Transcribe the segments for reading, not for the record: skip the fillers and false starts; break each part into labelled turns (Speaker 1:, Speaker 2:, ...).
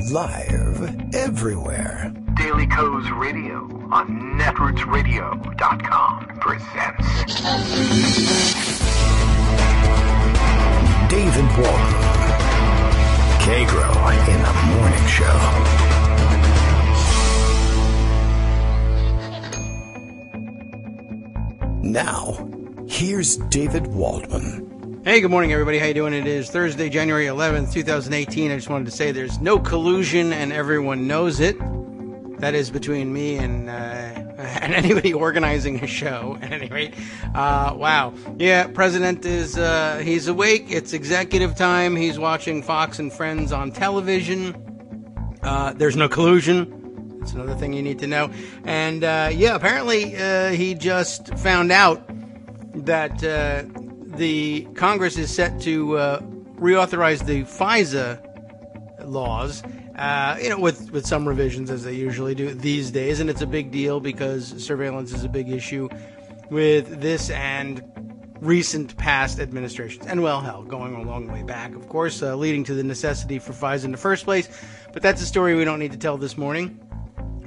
Speaker 1: Live everywhere.
Speaker 2: Daily Co's Radio on netrootsradio.com presents
Speaker 1: David Waldman. Kagro in the Morning Show. Now, here's David Waldman.
Speaker 3: Hey, good morning, everybody. How you doing? It is Thursday, January 11th, 2018. I just wanted to say there's no collusion, and everyone knows it. That is between me and anybody organizing a show. At any rate, wow. Yeah, President is, he's awake. It's executive time. He's watching Fox and Friends on television. There's no collusion. That's another thing you need to know. And, yeah, apparently he just found out that the Congress is set to reauthorize the FISA laws, with some revisions, as they usually do these days. And it's a big deal because surveillance is a big issue with this and recent past administrations. And, well, hell, going a long way back, of course, leading to the necessity for FISA in the first place. But that's a story we don't need to tell this morning.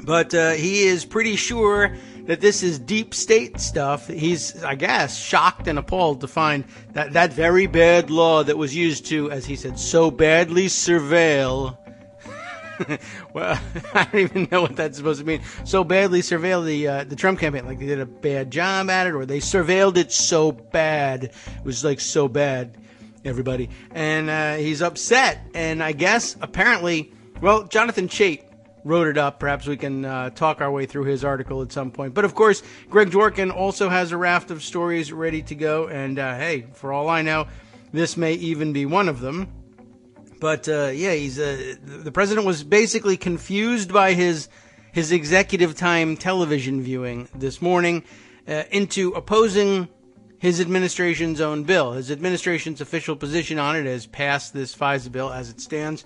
Speaker 3: But he is pretty sure that this is deep state stuff. He's, I guess, shocked and appalled to find that that very bad law that was used to, as he said, so badly surveil. Well, I don't even know what that's supposed to mean. So badly surveil the Trump campaign, like they did a bad job at it, or they surveilled it so bad. It was like so bad, everybody. And he's upset. And I guess, apparently, well, Jonathan Chait wrote it up. Perhaps we can talk our way through his article at some point. But, of course, Greg Dworkin also has a raft of stories ready to go. And, hey, for all I know, this may even be one of them. But, yeah, he's the president was basically confused by his executive time television viewing this morning into opposing his administration's own bill. His administration's official position on it has passed this FISA bill as it stands.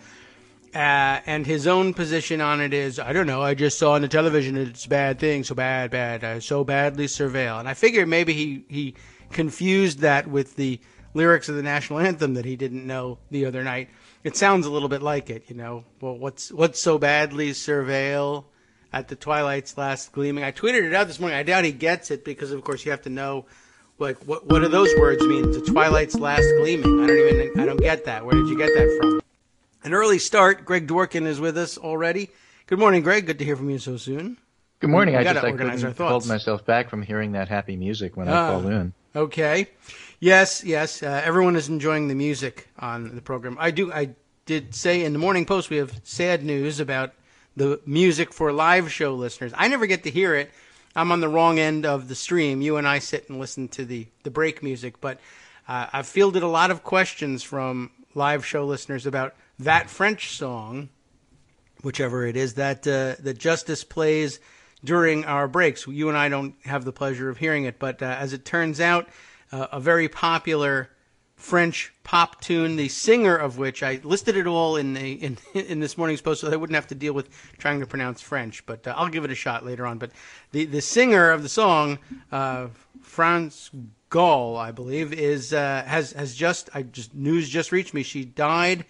Speaker 3: And his own position on it is, I don't know, I just saw on the television it's a bad thing, so bad, so badly surveil. And I figured maybe he confused that with the lyrics of the national anthem that he didn't know the other night. It sounds a little bit like it, you know. Well, what's so badly surveil at the twilight's last gleaming? I tweeted it out this morning. I doubt he gets it because, of course, you have to know, like, what do those words mean? The twilight's last gleaming. I don't get that. Where did you get that from? An early start. Greg Dworkin is with us already. Good morning, Greg. Good to hear from you so soon.
Speaker 4: Good morning. I couldn't hold myself back from hearing that happy music when I called in.
Speaker 3: Okay. Yes. Everyone is enjoying the music on the program. I did say in the Morning Post we have sad news about the music for live show listeners. I never get to hear it. I'm on the wrong end of the stream. You and I sit and listen to the break music. But I've fielded a lot of questions from live show listeners about that French song, whichever it is, that Justice plays during our breaks. You and I don't have the pleasure of hearing it, but as it turns out, a very popular French pop tune, the singer of which I listed it all in this morning's post, so I wouldn't have to deal with trying to pronounce French. But I'll give it a shot later on. But the singer of the song, France Gall, I believe, is news just reached me. She died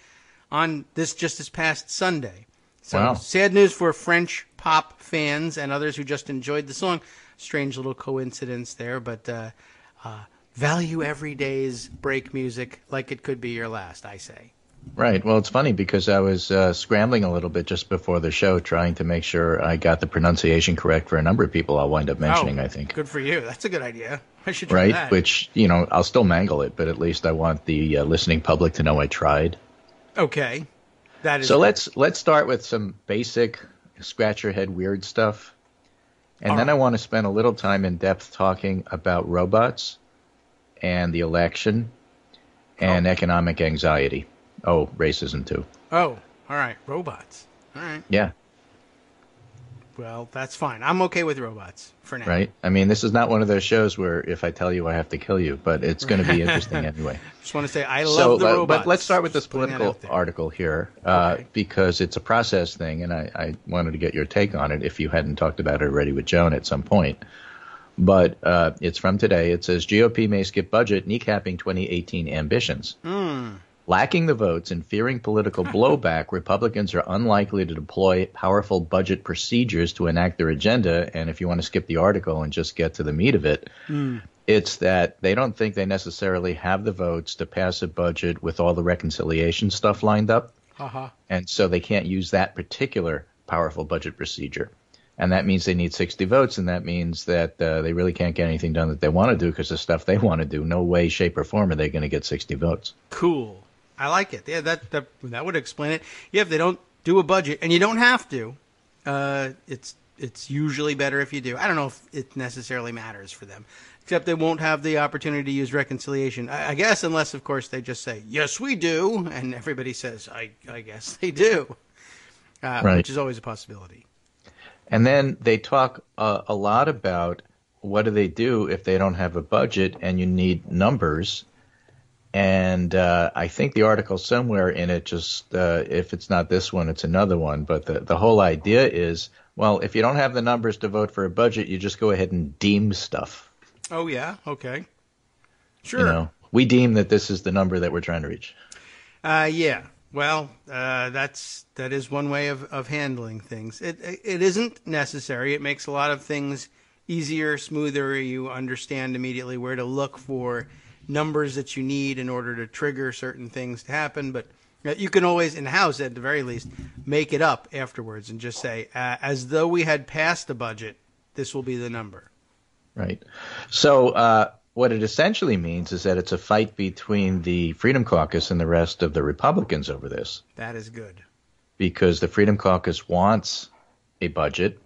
Speaker 3: on just this past Sunday. So wow. Sad news for French pop fans and others who just enjoyed the song. Strange little coincidence there, but value every day's break music like it could be your last, I say.
Speaker 4: Right. Well, it's funny because I was scrambling a little bit just before the show trying to make sure I got the pronunciation correct for a number of people I'll wind up mentioning, I think.
Speaker 3: Good for you. That's a good idea. I should try that.
Speaker 4: Right, which, I'll still mangle it, but at least I want the listening public to know I tried.
Speaker 3: Okay. That is.
Speaker 4: So let's start with some basic scratch your head weird stuff. And then I want to spend a little time in depth talking about robots and the election and economic anxiety. Oh, racism too.
Speaker 3: Oh, all right. Robots. All right.
Speaker 4: Yeah.
Speaker 3: Well, that's fine. I'm okay with robots for now.
Speaker 4: Right? I mean, this is not one of those shows where if I tell you I have to kill you, but it's going to be interesting anyway.
Speaker 3: Just want to say I love the robots.
Speaker 4: But let's start with this political article here because it's a process thing, and I wanted to get your take on it if you hadn't talked about it already with Joan at some point. But it's from today. It says GOP may skip budget, kneecapping 2018 ambitions. Lacking the votes and fearing political blowback, Republicans are unlikely to deploy powerful budget procedures to enact their agenda. And if you want to skip the article and just get to the meat of it, it's that they don't think they necessarily have the votes to pass a budget with all the reconciliation stuff lined up. And so they can't use that particular powerful budget procedure. And that means they need 60 votes, and that means that they really can't get anything done that they want to do because the stuff they want to do, no way, shape, or form are they going to get 60 votes.
Speaker 3: Cool. I like it. Yeah, that would explain it. Yeah, if they don't do a budget, and you don't have to, it's usually better if you do. I don't know if it necessarily matters for them, except they won't have the opportunity to use reconciliation. I guess unless, of course, they just say, yes, we do, and everybody says, I guess they do,
Speaker 4: right.
Speaker 3: Which is always a possibility.
Speaker 4: And then they talk a lot about what do they do if they don't have a budget and you need numbers. And I think the article somewhere in it just, if it's not this one, it's another one. But the whole idea is, well, if you don't have the numbers to vote for a budget, you just go ahead and deem stuff.
Speaker 3: Oh, yeah? Okay. Sure.
Speaker 4: You know, we deem that this is the number that we're trying to reach.
Speaker 3: Yeah. Well, that is one way of handling things. It isn't necessary. It makes a lot of things easier, smoother. You understand immediately where to look for numbers that you need in order to trigger certain things to happen. But you can always, in the House at the very least, make it up afterwards and just say, as though we had passed the budget, this will be the number.
Speaker 4: Right. So what it essentially means is that it's a fight between the Freedom Caucus and the rest of the Republicans over this.
Speaker 3: That is good.
Speaker 4: Because the Freedom Caucus wants a budget.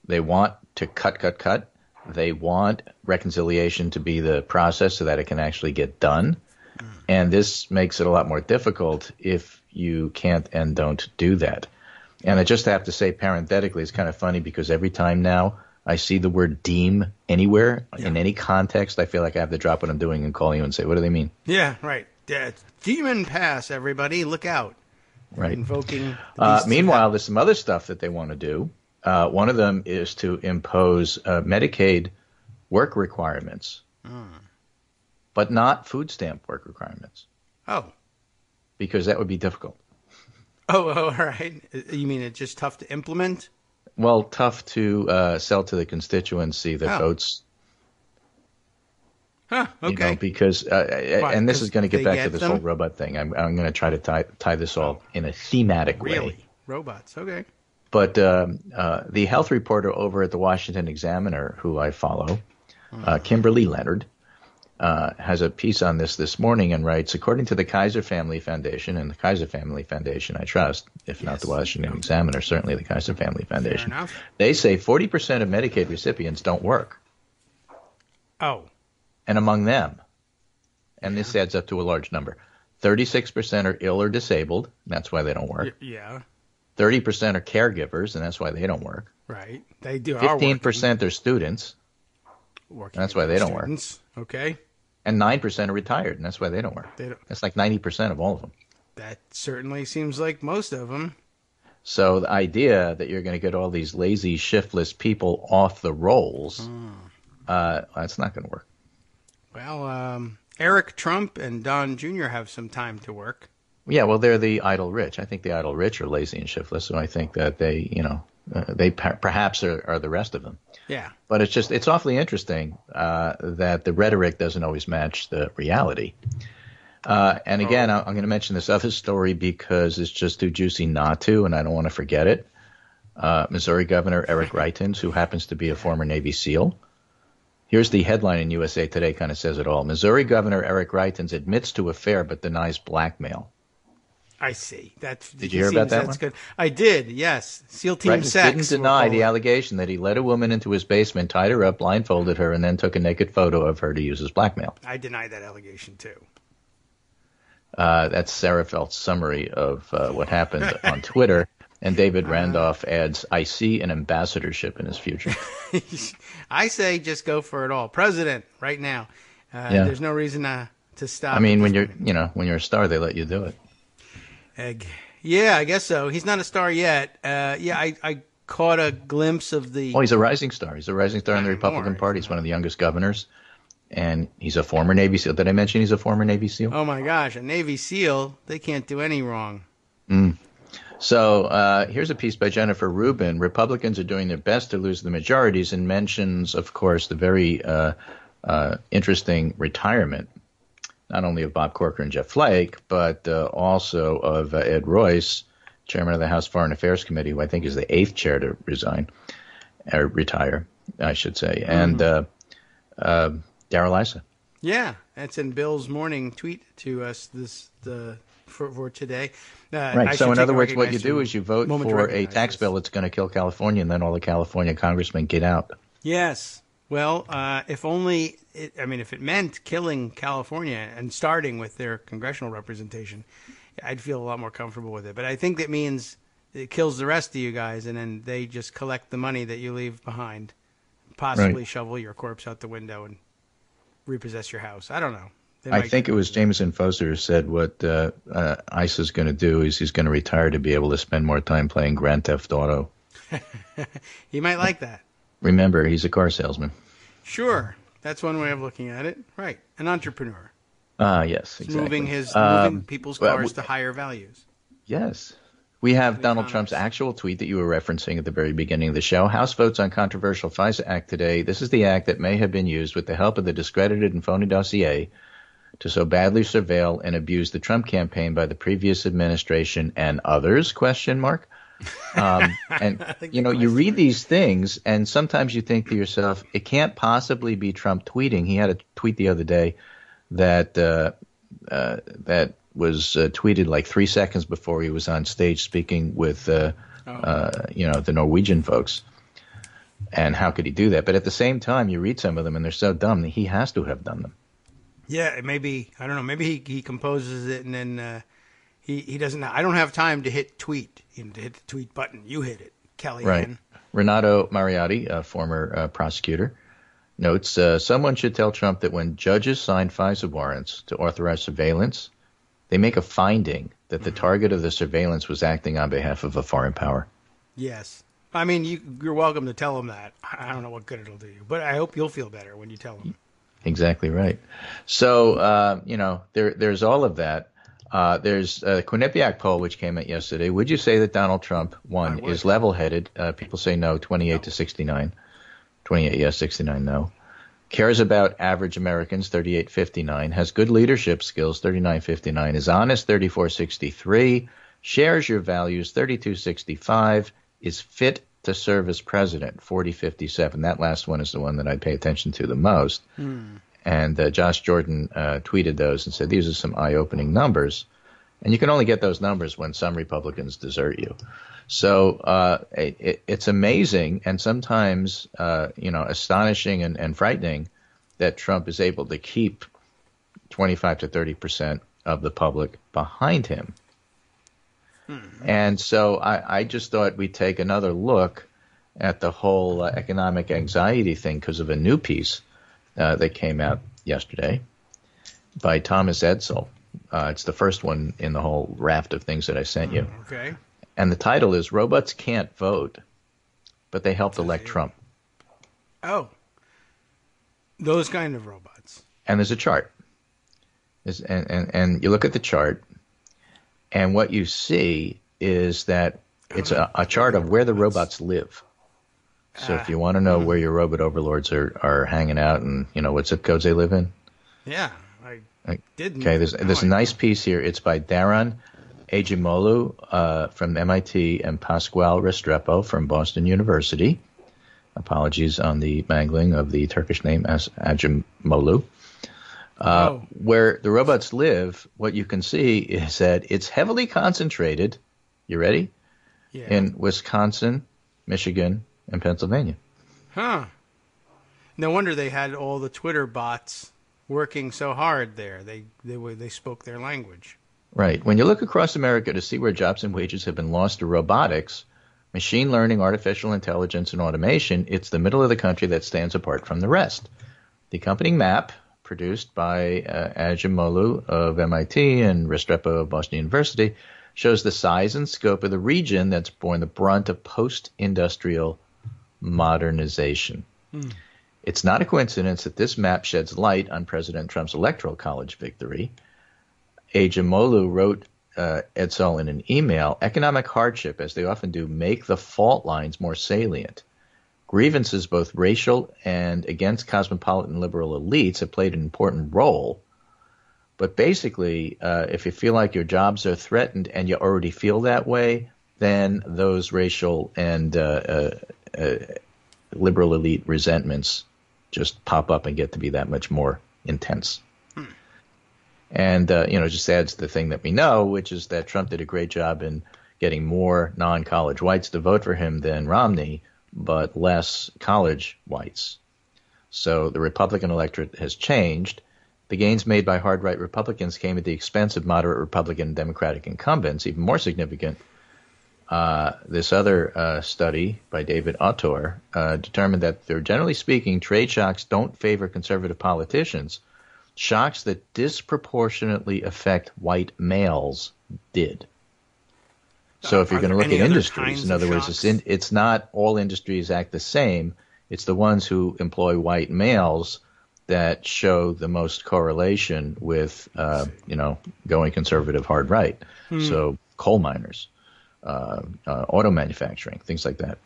Speaker 4: They want to cut. They want reconciliation to be the process so that it can actually get done. And this makes it a lot more difficult if you can't and don't do that. And I just have to say parenthetically, it's kind of funny because every time now I see the word deem anywhere in any context, I feel like I have to drop what I'm doing and call you and say, what do they mean?
Speaker 3: Yeah, right. Demon pass, everybody. Look out.
Speaker 4: Right.
Speaker 3: Invoking.
Speaker 4: Meanwhile, there's some other stuff that they want to do. One of them is to impose Medicaid work requirements, but not food stamp work requirements.
Speaker 3: Oh.
Speaker 4: Because that would be difficult.
Speaker 3: Oh, all right. You mean it's just tough to implement?
Speaker 4: Well, tough to sell to the constituency that votes.
Speaker 3: Huh, okay.
Speaker 4: You know, because, and this is going to get back to this whole robot thing. I'm going to try to tie this all in a thematic way.
Speaker 3: Really? Robots, okay.
Speaker 4: But the health reporter over at the Washington Examiner, who I follow, Kimberly Leonard, has a piece on this morning and writes, according to the Kaiser Family Foundation, and the Kaiser Family Foundation I trust, if not the Washington Examiner, certainly the Kaiser Family Foundation, they say 40% of Medicaid recipients don't work.
Speaker 3: Oh.
Speaker 4: And among them, and this adds up to a large number, 36% are ill or disabled, and that's why they don't work.
Speaker 3: Yeah.
Speaker 4: 30% are caregivers, and that's why they don't work.
Speaker 3: Right. They do.
Speaker 4: 15% are students.
Speaker 3: Working.
Speaker 4: That's why they don't work.
Speaker 3: Okay.
Speaker 4: And 9% are retired, and that's why they don't work. That's like 90% of all of them.
Speaker 3: That certainly seems like most of them.
Speaker 4: So the idea that you're going to get all these lazy, shiftless people off the rolls, that's not going to work.
Speaker 3: Well, Eric Trump and Don Jr. have some time to work.
Speaker 4: Yeah, well, they're the idle rich. I think the idle rich are lazy and shiftless, so I think that they, they perhaps are the rest of them.
Speaker 3: Yeah.
Speaker 4: But it's awfully interesting that the rhetoric doesn't always match the reality. And again, I'm going to mention this other story because it's just too juicy not to, and I don't want to forget it. Missouri Governor Eric Greitens, who happens to be a former Navy SEAL. Here's the headline in USA Today, kind of says it all. Missouri Governor Eric Greitens admits to affair but denies blackmail.
Speaker 3: I see.
Speaker 4: Did you hear about that one?
Speaker 3: Good. I did, yes. SEAL Team
Speaker 4: Greitens
Speaker 3: Sex.
Speaker 4: didn't deny the allegation that he led a woman into his basement, tied her up, blindfolded her, and then took a naked photo of her to use as blackmail.
Speaker 3: I deny that allegation, too.
Speaker 4: That's Sarah Felt's summary of what happened on Twitter. And David Randolph adds, I see an ambassadorship in his future.
Speaker 3: I say just go for it all. President, right now. There's no reason to stop.
Speaker 4: I mean, when you're a star, they let you do it.
Speaker 3: Yeah, I guess so. He's not a star yet. I caught a glimpse of the...
Speaker 4: Oh, he's a rising star. He's a rising star in the Republican Party. He's one of the youngest governors. And he's a former Navy SEAL. Did I mention he's a former Navy SEAL?
Speaker 3: Oh my gosh, a Navy SEAL, they can't do any wrong.
Speaker 4: So here's a piece by Jennifer Rubin. Republicans are doing their best to lose the majorities, and mentions, of course, the very interesting retirement, not only of Bob Corker and Jeff Flake, but also of Ed Royce, chairman of the House Foreign Affairs Committee, who I think is the 8th chair to retire, I should say, and Darrell Issa.
Speaker 3: Yeah, that's in Bill's morning tweet to us for today.
Speaker 4: Right. So in other words, what you do is you vote for a tax bill that's going to kill California, and then all the California congressmen get out.
Speaker 3: Yes. Well, if it meant killing California and starting with their congressional representation, I'd feel a lot more comfortable with it. But I think that means it kills the rest of you guys, and then they just collect the money that you leave behind, possibly shovel your corpse out the window and repossess your house. I don't know.
Speaker 4: I think it was Jameson Foster who said what ICE is going to do is he's going to retire to be able to spend more time playing Grand Theft Auto.
Speaker 3: He might like that.
Speaker 4: Remember, he's a car salesman.
Speaker 3: Sure. That's one way of looking at it. Right. An entrepreneur.
Speaker 4: Yes, exactly.
Speaker 3: Moving people's cars to higher values.
Speaker 4: Yes. We have Donald Trump's actual tweet that you were referencing at the very beginning of the show. House votes on controversial FISA Act today. This is the act that may have been used with the help of the discredited and phony dossier to so badly surveil and abuse the Trump campaign by the previous administration and others, ? And, you read these things, and sometimes you think to yourself, it can't possibly be Trump tweeting. He had a tweet the other day that was tweeted like 3 seconds before he was on stage speaking with, the Norwegian folks. And how could he do that? But at the same time, you read some of them, and they're so dumb that he has to have done them.
Speaker 3: Yeah, maybe, I don't know, maybe he composes it and then he doesn't, I don't have time to hit tweet, to hit the tweet button. You hit it, Kellyanne.
Speaker 4: Right. Renato Mariotti, a former prosecutor, notes, someone should tell Trump that when judges sign FISA warrants to authorize surveillance, they make a finding that the target of the surveillance was acting on behalf of a foreign power. Yes.
Speaker 3: I mean, you're welcome to tell him that. I don't know what good it'll do you, but I hope you'll feel better when you tell him.
Speaker 4: Exactly right. So, there's all of that. There's a Quinnipiac poll which came out yesterday. Would you say that Donald Trump, is level-headed? People say no, 28 to 69. 28 yes, 69 no. Cares about average Americans, 38-59. Has good leadership skills, 39-59. Is honest, 34-63. Shares your values, 32-65. Is fit to serve as president, 40-57. That last one is the one that I pay attention to the most. And Josh Jordan tweeted those and said, these are some eye-opening numbers. And you can only get those numbers when some Republicans desert you. So it's amazing and sometimes, astonishing and frightening that Trump is able to keep 25 to 30% of the public behind him. And so I just thought we'd take another look at the whole economic anxiety thing because of a new piece that came out yesterday by Thomas Edsall. It's the first one in the whole raft of things that I sent you.
Speaker 3: Okay.
Speaker 4: And the title is Robots Can't Vote, but They Helped Elect Trump.
Speaker 3: Oh. Those kind of robots.
Speaker 4: And there's a chart. And you look at the chart, and what you see is that it's a chart of where the robots live. So if you want to know where your robot overlords are hanging out and, what zip codes they live in.
Speaker 3: Yeah, I didn't.
Speaker 4: Okay, there's a nice piece here. It's by Daron Acemoglu from MIT and Pascual Restrepo from Boston University. Apologies on the mangling of the Turkish name as Acemoglu. Where the robots live, what you can see is that it's heavily concentrated, you ready?
Speaker 3: Yeah.
Speaker 4: In Wisconsin, Michigan, and Pennsylvania.
Speaker 3: Huh. No wonder they had all the Twitter bots working so hard there. They spoke their language.
Speaker 4: Right. When you look across America to see where jobs and wages have been lost to robotics, machine learning, artificial intelligence, and automation, it's the middle of the country that stands apart from the rest. The accompanying map, produced by Acemoglu of MIT and Restrepo of Boston University, shows the size and scope of the region that's borne the brunt of post-industrial modernization. It's not a coincidence that this map sheds light on President Trump's Electoral College victory. Ajimolu wrote Edsel in an email, economic hardship, as they often do, make the fault lines more salient. Grievances, both racial and against cosmopolitan liberal elites, have played an important role. But basically, if you feel like your jobs are threatened and you already feel that way, then those racial and liberal elite resentments just pop up and get to be that much more intense. And, it just adds to the thing that we know, which is that Trump did a great job in getting more non-college whites to vote for him than Romney, but less college whites. So the Republican electorate has changed. The gains made by hard-right Republicans came at the expense of moderate Republican and Democratic incumbents. Even more significant, this other study by David Autor determined that, generally speaking, trade shocks don't favor conservative politicians. Shocks that disproportionately affect white males did. So if you're going to look at industries, in other words, it's not all industries act the same. It's the ones who employ white males that show the most correlation with, going conservative hard right. So coal miners, auto manufacturing, things like that.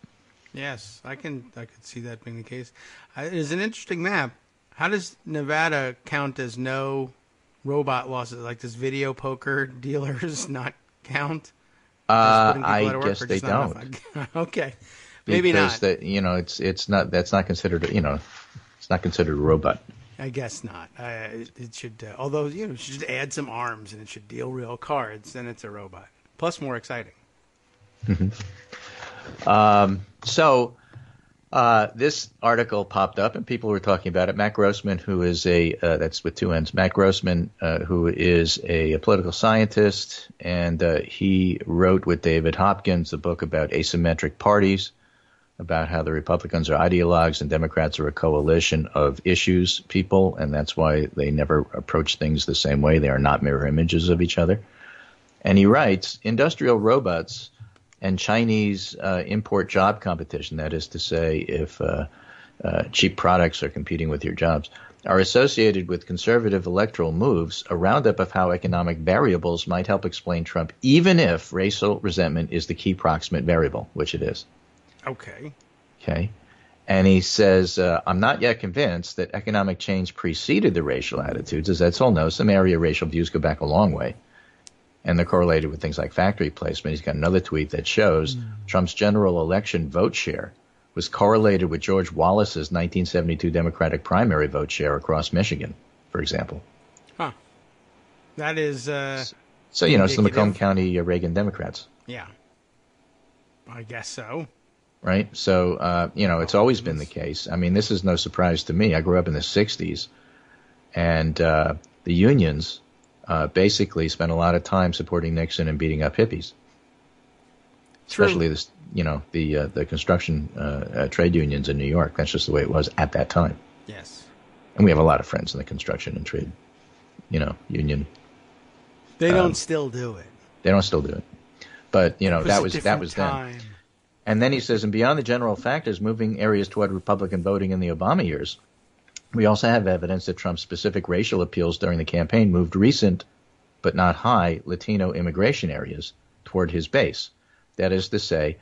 Speaker 3: Yes, I could see that being the case. It is an interesting map. How does Nevada count as no robot losses? Like, does video poker dealers not count?
Speaker 4: I guess they don't.
Speaker 3: Okay, maybe not.
Speaker 4: Because it's not. That's not considered. It's not considered a robot.
Speaker 3: I guess not. It should. Although it should add some arms and it should deal real cards. Then it's a robot. Plus, more exciting.
Speaker 4: So this article popped up and people were talking about it. Matt Grossman, who is that's with two N's, Matt Grossman, who is a political scientist, and he wrote with David Hopkins a book about asymmetric parties, about how the Republicans are ideologues and Democrats are a coalition of issues people, and that's why they never approach things the same way. They are not mirror images of each other. And he writes, industrial robots and Chinese import job competition, that is to say, if cheap products are competing with your jobs, are associated with conservative electoral moves, a roundup of how economic variables might help explain Trump, even if racial resentment is the key proximate variable, which it is. Okay. And he says, I'm not yet convinced that economic change preceded the racial attitudes. As Edsel knows, some area racial views go back a long way. And they're correlated with things like factory placement. He's got another tweet that shows Trump's general election vote share was correlated with George Wallace's 1972 Democratic primary vote share across Michigan, for example.
Speaker 3: Huh. That is
Speaker 4: so, it's the Macomb County Reagan Democrats.
Speaker 3: Yeah. I guess so.
Speaker 4: Right? So, it's always been the case. I mean, this is no surprise to me. I grew up in the 60s, and the unions basically spent a lot of time supporting Nixon and beating up hippies. Especially this, the construction trade unions in New York. That's just the way it was at that time.
Speaker 3: Yes.
Speaker 4: And we have a lot of friends in the construction and trade, union.
Speaker 3: They don't still do it.
Speaker 4: They don't still do it. But, that was
Speaker 3: time.
Speaker 4: then. And then he says, and beyond the general factors moving areas toward Republican voting in the Obama years, we also have evidence that Trump's specific racial appeals during the campaign moved recent, but not high, Latino immigration areas toward his base. That is to say,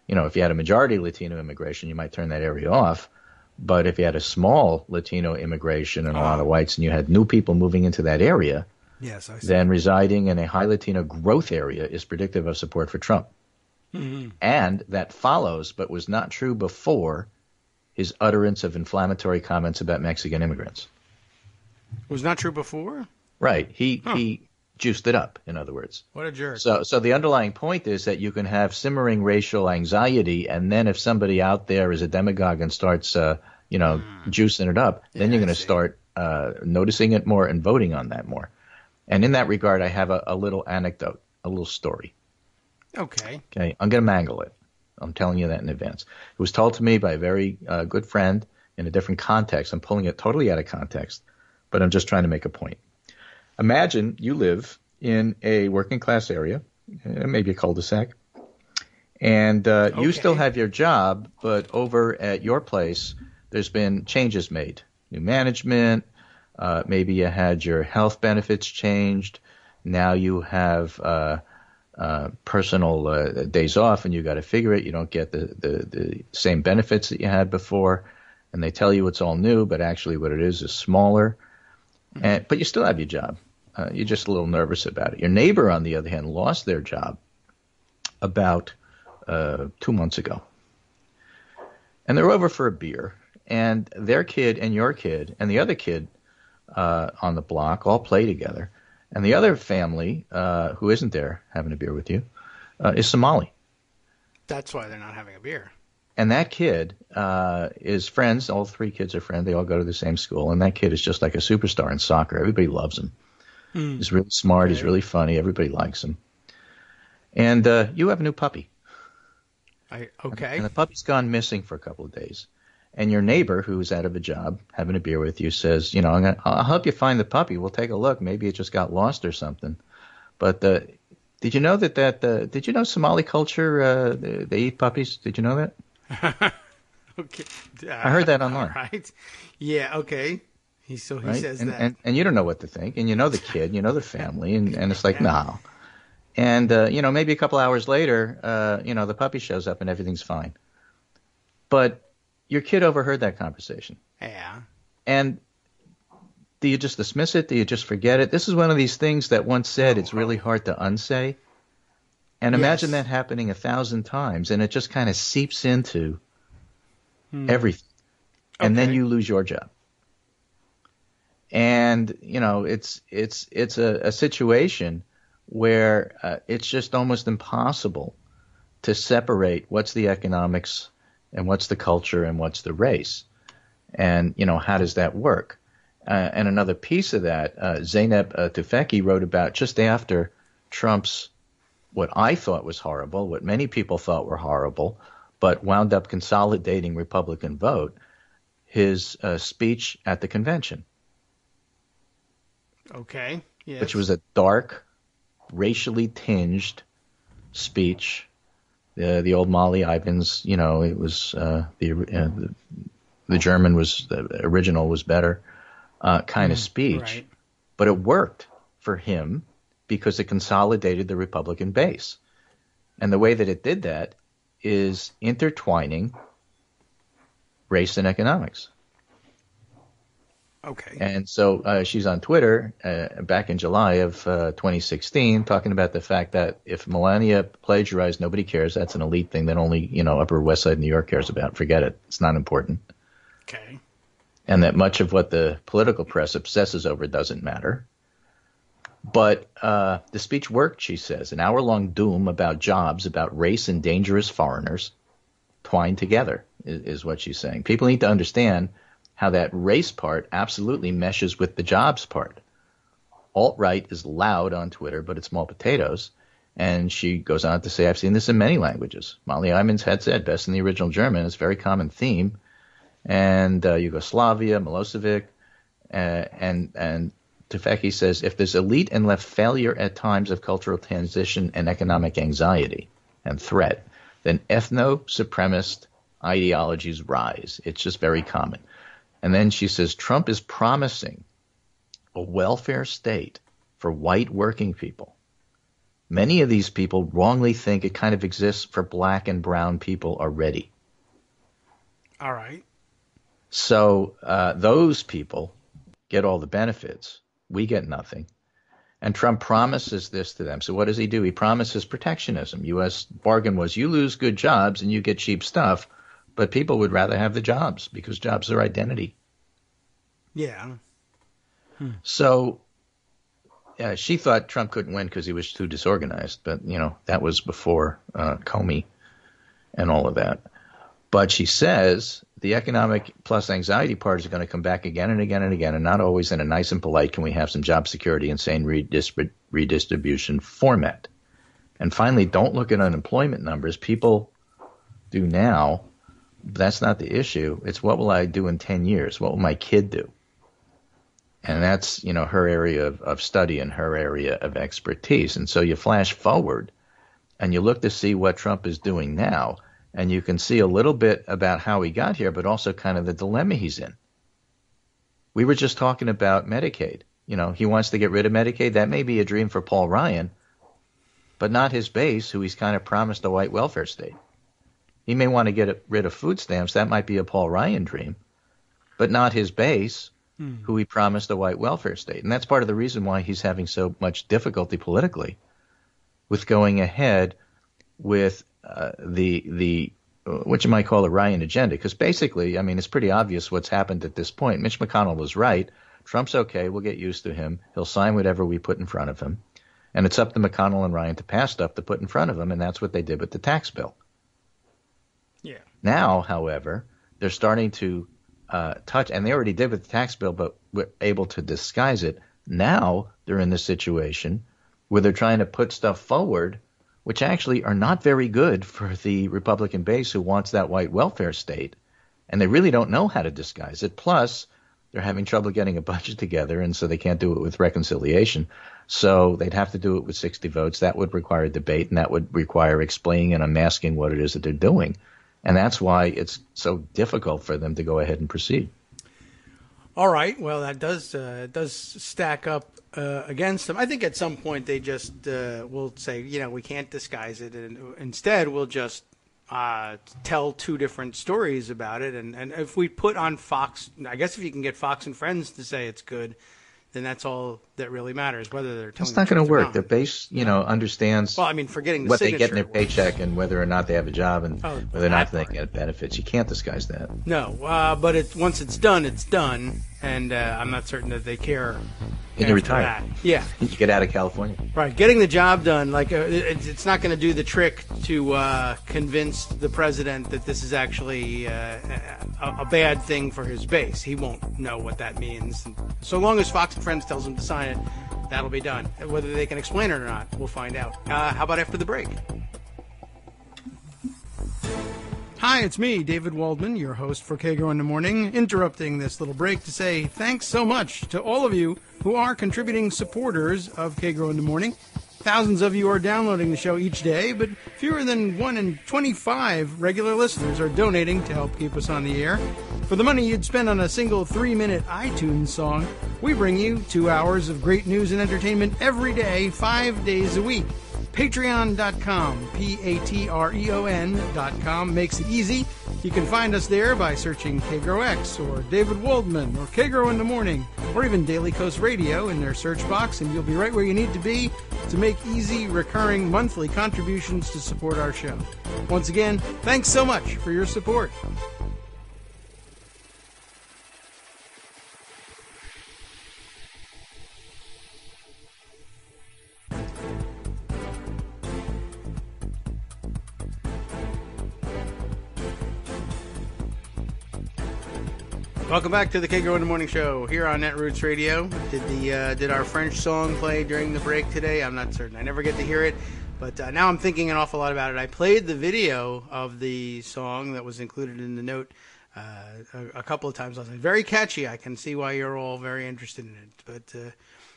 Speaker 4: if you had a majority Latino immigration, you might turn that area off. But if you had a small Latino immigration and a lot of whites and you had new people moving into that area,
Speaker 3: yes, I see.
Speaker 4: Then residing in a high Latino growth area is predictive of support for Trump. Mm-hmm. And that follows, but was not true before, his utterance of inflammatory comments about Mexican immigrants.
Speaker 3: Was not true before?
Speaker 4: Right. He juiced it up, in other words.
Speaker 3: What a jerk.
Speaker 4: So the underlying point is that you can have simmering racial anxiety, and then if somebody out there is a demagogue and starts, juicing it up, then you're going to start noticing it more and voting on that more. And in that regard, I have a little anecdote, a little story.
Speaker 3: Okay.
Speaker 4: I'm going to mangle it. I'm telling you that in advance. It was told to me by a very good friend in a different context. I'm pulling it totally out of context, but I'm just trying to make a point. Imagine you live in a working class area, maybe a cul-de-sac, and you still have your job, but over at your place, there's been changes made, new management. Maybe you had your health benefits changed. Now you have personal days off, and you got to figure it. You don't get the same benefits that you had before, and they tell you it's all new, but actually what it is smaller. But you still have your job. You're just a little nervous about it. Your neighbor, on the other hand, lost their job about 2 months ago, and they're over for a beer, and their kid and your kid and the other kid on the block all play together. And the other family, who isn't there having a beer with you, is Somali.
Speaker 3: That's why they're not having a beer.
Speaker 4: And that kid is friends. All three kids are friends. They all go to the same school. And that kid is just like a superstar in soccer. Everybody loves him. He's really smart. Okay. He's really funny. Everybody likes him. And you have a new puppy.
Speaker 3: Okay.
Speaker 4: And the puppy's gone missing for a couple of days. And your neighbor, who's out of a job, having a beer with you, says, I'll help you find the puppy. We'll take a look. Maybe it just got lost or something. But did you know did you know Somali culture, they eat puppies? Did you know that?
Speaker 3: Okay.
Speaker 4: I heard that online.
Speaker 3: All right. Yeah, okay. He
Speaker 4: right?
Speaker 3: says that.
Speaker 4: And you don't know what to think. And you know the kid, you know the family, and it's like, no. And, maybe a couple hours later, the puppy shows up and everything's fine. But your kid overheard that conversation.
Speaker 3: Yeah.
Speaker 4: And do you just dismiss it? Do you just forget it? This is one of these things that once said, it's really hard to unsay. And imagine that happening 1,000 times, and it just kind of seeps into everything. And then you lose your job. And, it's a situation where it's just almost impossible to separate what's the economics and what's the culture and what's the race. And, how does that work? And another piece of that, Zeynep Tufekci wrote about just after Trump's, what I thought was horrible, what many people thought were horrible, but wound up consolidating Republican vote, his speech at the convention.
Speaker 3: Okay. Yes.
Speaker 4: Which was a dark, racially tinged speech. The old Molly Ivins, it was the German was the original was better kind of speech,
Speaker 3: right.
Speaker 4: But it worked for him because it consolidated the Republican base, and the way that it did that is intertwining race and economics.
Speaker 3: Okay.
Speaker 4: And so she's on Twitter back in July of 2016 talking about the fact that if Melania plagiarized, nobody cares. That's an elite thing that only, Upper West Side New York cares about. Forget it. It's not important.
Speaker 3: Okay.
Speaker 4: And that much of what the political press obsesses over doesn't matter. But the speech worked, she says. An hour-long doom about jobs, about race and dangerous foreigners twined together is what she's saying. People need to understand how that race part absolutely meshes with the jobs part. Alt-right is loud on Twitter, but it's small potatoes. And she goes on to say, I've seen this in many languages. Molly Ivins had said, best in the original German. It's a very common theme. And Yugoslavia, Milosevic, and Tufekci says, if there's elite and left failure at times of cultural transition and economic anxiety and threat, then ethno-supremacist ideologies rise. It's just very common. And then she says, Trump is promising a welfare state for white working people. Many of these people wrongly think it kind of exists for black and brown people already.
Speaker 3: All right.
Speaker 4: So those people get all the benefits. We get nothing. And Trump promises this to them. So what does he do? He promises protectionism. U.S. bargain was you lose good jobs and you get cheap stuff. But people would rather have the jobs because jobs are identity.
Speaker 3: Yeah.
Speaker 4: So she thought Trump couldn't win because he was too disorganized. But, that was before Comey and all of that. But she says the economic plus anxiety part is going to come back again and again and again, and not always in a nice and polite, can we have some job security and sane redistribution format. And finally, don't look at unemployment numbers. People do now. That's not the issue. It's what will I do in 10 years? What will my kid do? And that's, her area of study and her area of expertise. And so you flash forward and you look to see what Trump is doing now. and you can see a little bit about how he got here, but also kind of the dilemma he's in. We were just talking about Medicaid. He wants to get rid of Medicaid. That may be a dream for Paul Ryan, but not his base, who he's kind of promised a white welfare state. He may want to get rid of food stamps. That might be a Paul Ryan dream, but not his base, who he promised a white welfare state. And that's part of the reason why he's having so much difficulty politically with going ahead with the what you might call a Ryan agenda. Because basically, it's pretty obvious what's happened at this point. Mitch McConnell was right. Trump's okay. We'll get used to him. He'll sign whatever we put in front of him. And it's up to McConnell and Ryan to pass stuff to put in front of him, and that's what they did with the tax bill.
Speaker 3: Yeah.
Speaker 4: Now, however, they're starting to touch, and they already did with the tax bill, but were able to disguise it. Now they're in this situation where they're trying to put stuff forward which actually are not very good for the Republican base who wants that white welfare state, and they really don't know how to disguise it. Plus, they're having trouble getting a budget together, and so they can't do it with reconciliation. So they'd have to do it with 60 votes. That would require debate, and that would require explaining and unmasking what it is that they're doing. And that's why it's so difficult for them to go ahead and proceed.
Speaker 3: All right. Well, that does stack up against them. I think at some point they just will say, we can't disguise it, and instead we'll just tell two different stories about it. And if we put on Fox, I guess if you can get Fox and Friends to say it's good, then that's all that really matters, whether they're telling
Speaker 4: it's not going to work. Their base, understands
Speaker 3: for getting the
Speaker 4: what they
Speaker 3: signature,
Speaker 4: get in their paycheck and whether or not they have a job and whether or not they get benefits. You can't disguise that.
Speaker 3: No, but once it's done, and I'm not certain that they care.
Speaker 4: And you retire.
Speaker 3: That. Yeah.
Speaker 4: You get out of California.
Speaker 3: Right. Getting the job done, it's not going to do the trick to convince the president that this is actually a bad thing for his base. He won't know what that means. So long as Fox and Friends tells him to sign it, that'll be done. Whether they can explain it or not, we'll find out. How about after the break? Hi, it's me, David Waldman, your host for Kagro in the Morning, interrupting this little break to say thanks so much to all of you who are contributing supporters of Kagro in the Morning. Thousands of you are downloading the show each day, but fewer than 1 in 25 regular listeners are donating to help keep us on the air. For the money you'd spend on a single 3-minute iTunes song, we bring you 2 hours of great news and entertainment every day, 5 days a week. Patreon.com, Patreon.com makes it easy. You can find us there by searching KagroX or David Waldman or Kagro in the Morning or even Daily Coast Radio in their search box, and you'll be right where you need to be to make easy, recurring monthly contributions to support our show. Once again, thanks so much for your support. Welcome back to the Kagro in the Morning Show here on Netroots Radio. Did our French song play during the break today? I'm not certain. I never get to hear it, but now I'm thinking an awful lot about it. I played the video of the song that was included in the note a couple of times last night. Very catchy. I can see why you're all very interested in it. But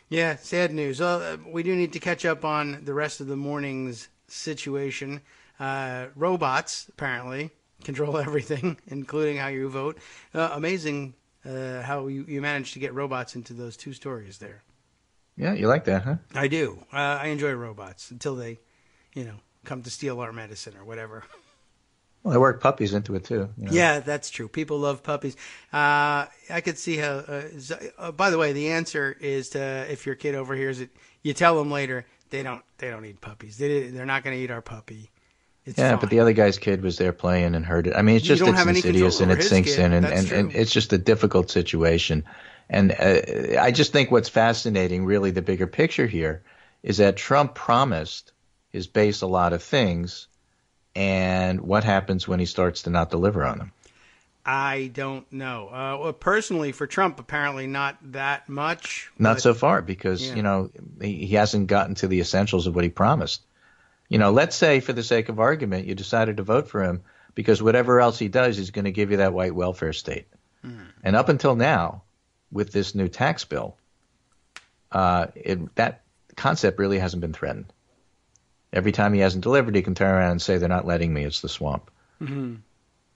Speaker 3: yeah, sad news. We do need to catch up on the rest of the morning's situation. Robots, apparently, control everything, including how you vote. Amazing how you managed to get robots into those 2 stories there.
Speaker 4: Yeah, you like that, huh?
Speaker 3: I do. I enjoy robots until they, come to steal our medicine or whatever.
Speaker 4: Well, they work puppies into it, too.
Speaker 3: Yeah, that's true. People love puppies. I could see how... by the way, the answer is to, if your kid overhears it, you tell them later, they don't eat puppies. They're not going to eat our puppy. It's fine.
Speaker 4: But the other guy's kid was there playing and heard it. I mean, it's insidious and it sinks in, and it's just a difficult situation. And I just think what's fascinating, really, the bigger picture here, is that Trump promised his base a lot of things, and what happens when he starts to not deliver on them?
Speaker 3: I don't know. Well, personally, for Trump, apparently not that much.
Speaker 4: Not so far, because, he hasn't gotten to the essentials of what he promised. Let's say, for the sake of argument, you decided to vote for him because whatever else he does, he's going to give you that white welfare state. And up until now, with this new tax bill, that concept really hasn't been threatened. Every time he hasn't delivered, he can turn around and say, they're not letting me, it's the swamp.
Speaker 3: Mm-hmm.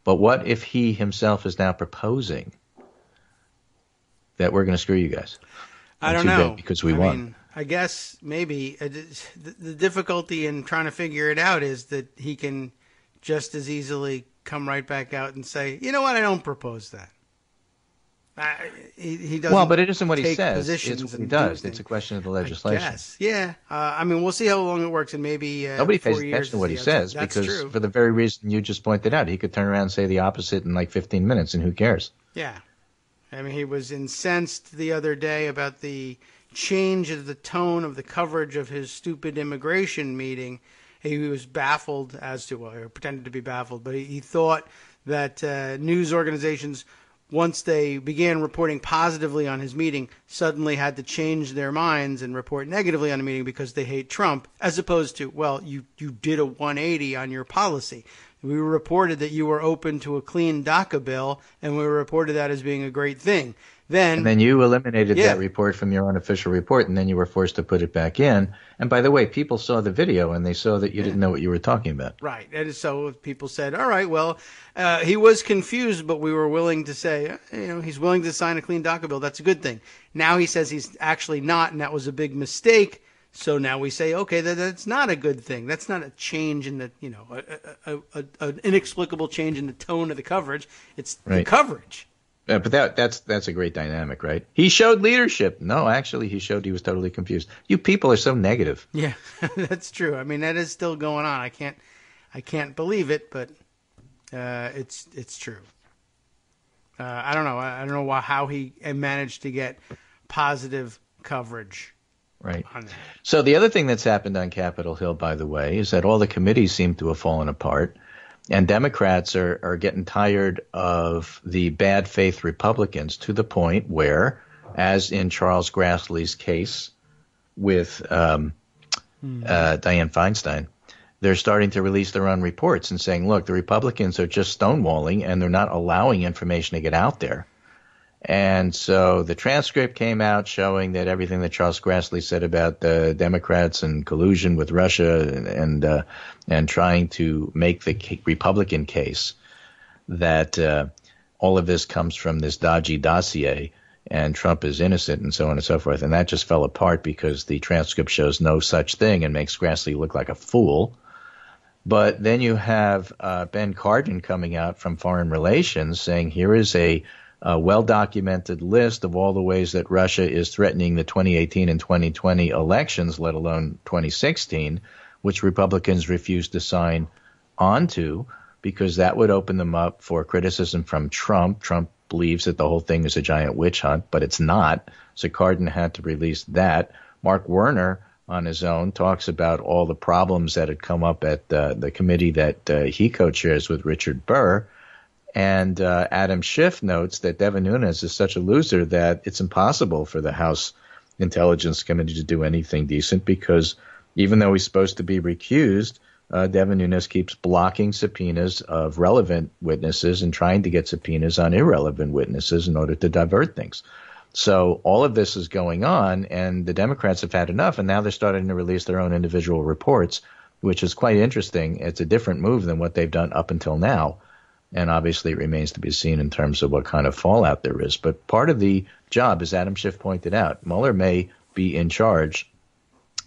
Speaker 4: But what if he himself is now proposing that we're going to screw you guys?
Speaker 3: I don't
Speaker 4: too
Speaker 3: know.
Speaker 4: bad because we won.
Speaker 3: Mean, I guess maybe the difficulty in trying to figure it out is that he can just as easily come right back out and say, you know what, I don't propose that. He doesn't.
Speaker 4: Well, but it isn't what he
Speaker 3: take
Speaker 4: says.
Speaker 3: positions
Speaker 4: It's what he
Speaker 3: and
Speaker 4: does.
Speaker 3: do
Speaker 4: It's a
Speaker 3: things.
Speaker 4: question of the legislation.
Speaker 3: Yes, yeah. I mean, we'll see how long it works, and maybe
Speaker 4: Nobody
Speaker 3: 4
Speaker 4: pays
Speaker 3: years
Speaker 4: attention to what he
Speaker 3: is the
Speaker 4: says
Speaker 3: outside. That's
Speaker 4: because
Speaker 3: true.
Speaker 4: for the very reason you just pointed out, he could turn around and say the opposite in like 15 minutes, and who cares?
Speaker 3: Yeah. I mean, he was incensed the other day about the change of the tone of the coverage of his stupid immigration meeting. He was baffled as to, well, he pretended to be baffled, but he thought that news organizations, once they began reporting positively on his meeting, suddenly had to change their minds and report negatively on the meeting because they hate Trump, as opposed to, well, you did a 180 on your policy. We reported that you were open to a clean DACA bill, and we reported that as being a great thing.
Speaker 4: And then you eliminated that report from your own official report, and then you were forced to put it back in. And by the way, people saw the video, and they saw that you didn't know what you were talking about.
Speaker 3: Right. And so people said, all right, well, he was confused, but we were willing to say, he's willing to sign a clean DACA bill. That's a good thing. Now he says he's actually not, and that was a big mistake. So now we say, okay, that's not a good thing. That's not a change in the, an inexplicable change in the tone of the coverage. It's the coverage.
Speaker 4: But that's a great dynamic, right? He showed leadership. No, actually, he showed he was totally confused. You people are so negative.
Speaker 3: Yeah, that's true. I mean, that is still going on. I can't believe it, but it's true. I don't know. I don't know how he managed to get positive coverage.
Speaker 4: Right. So the other thing that's happened on Capitol Hill, by the way, is that all the committees seem to have fallen apart. And Democrats are getting tired of the bad faith Republicans to the point where, as in Charles Grassley's case with Dianne Feinstein, they're starting to release their own reports and saying, look, the Republicans are just stonewalling and they're not allowing information to get out there. And so the transcript came out showing that everything that Charles Grassley said about the Democrats and collusion with Russia and trying to make the Republican case that all of this comes from this dodgy dossier and Trump is innocent and so on and so forth. And that just fell apart because the transcript shows no such thing and makes Grassley look like a fool. But then you have Ben Cardin coming out from Foreign Relations saying here is a well-documented list of all the ways that Russia is threatening the 2018 and 2020 elections, let alone 2016, which Republicans refused to sign onto because that would open them up for criticism from Trump. Trump believes that the whole thing is a giant witch hunt, but it's not. So Cardin had to release that. Mark Werner, on his own, talks about all the problems that had come up at the committee that he co-chairs with Richard Burr. And Adam Schiff notes that Devin Nunes is such a loser that it's impossible for the House Intelligence Committee to do anything decent because even though he's supposed to be recused, Devin Nunes keeps blocking subpoenas of relevant witnesses and trying to get subpoenas on irrelevant witnesses in order to divert things. So all of this is going on, and the Democrats have had enough, and now they're starting to release their own individual reports, which is quite interesting. It's a different move than what they've done up until now. And obviously it remains to be seen in terms of what kind of fallout there is. But part of the job, as Adam Schiff pointed out, Mueller may be in charge.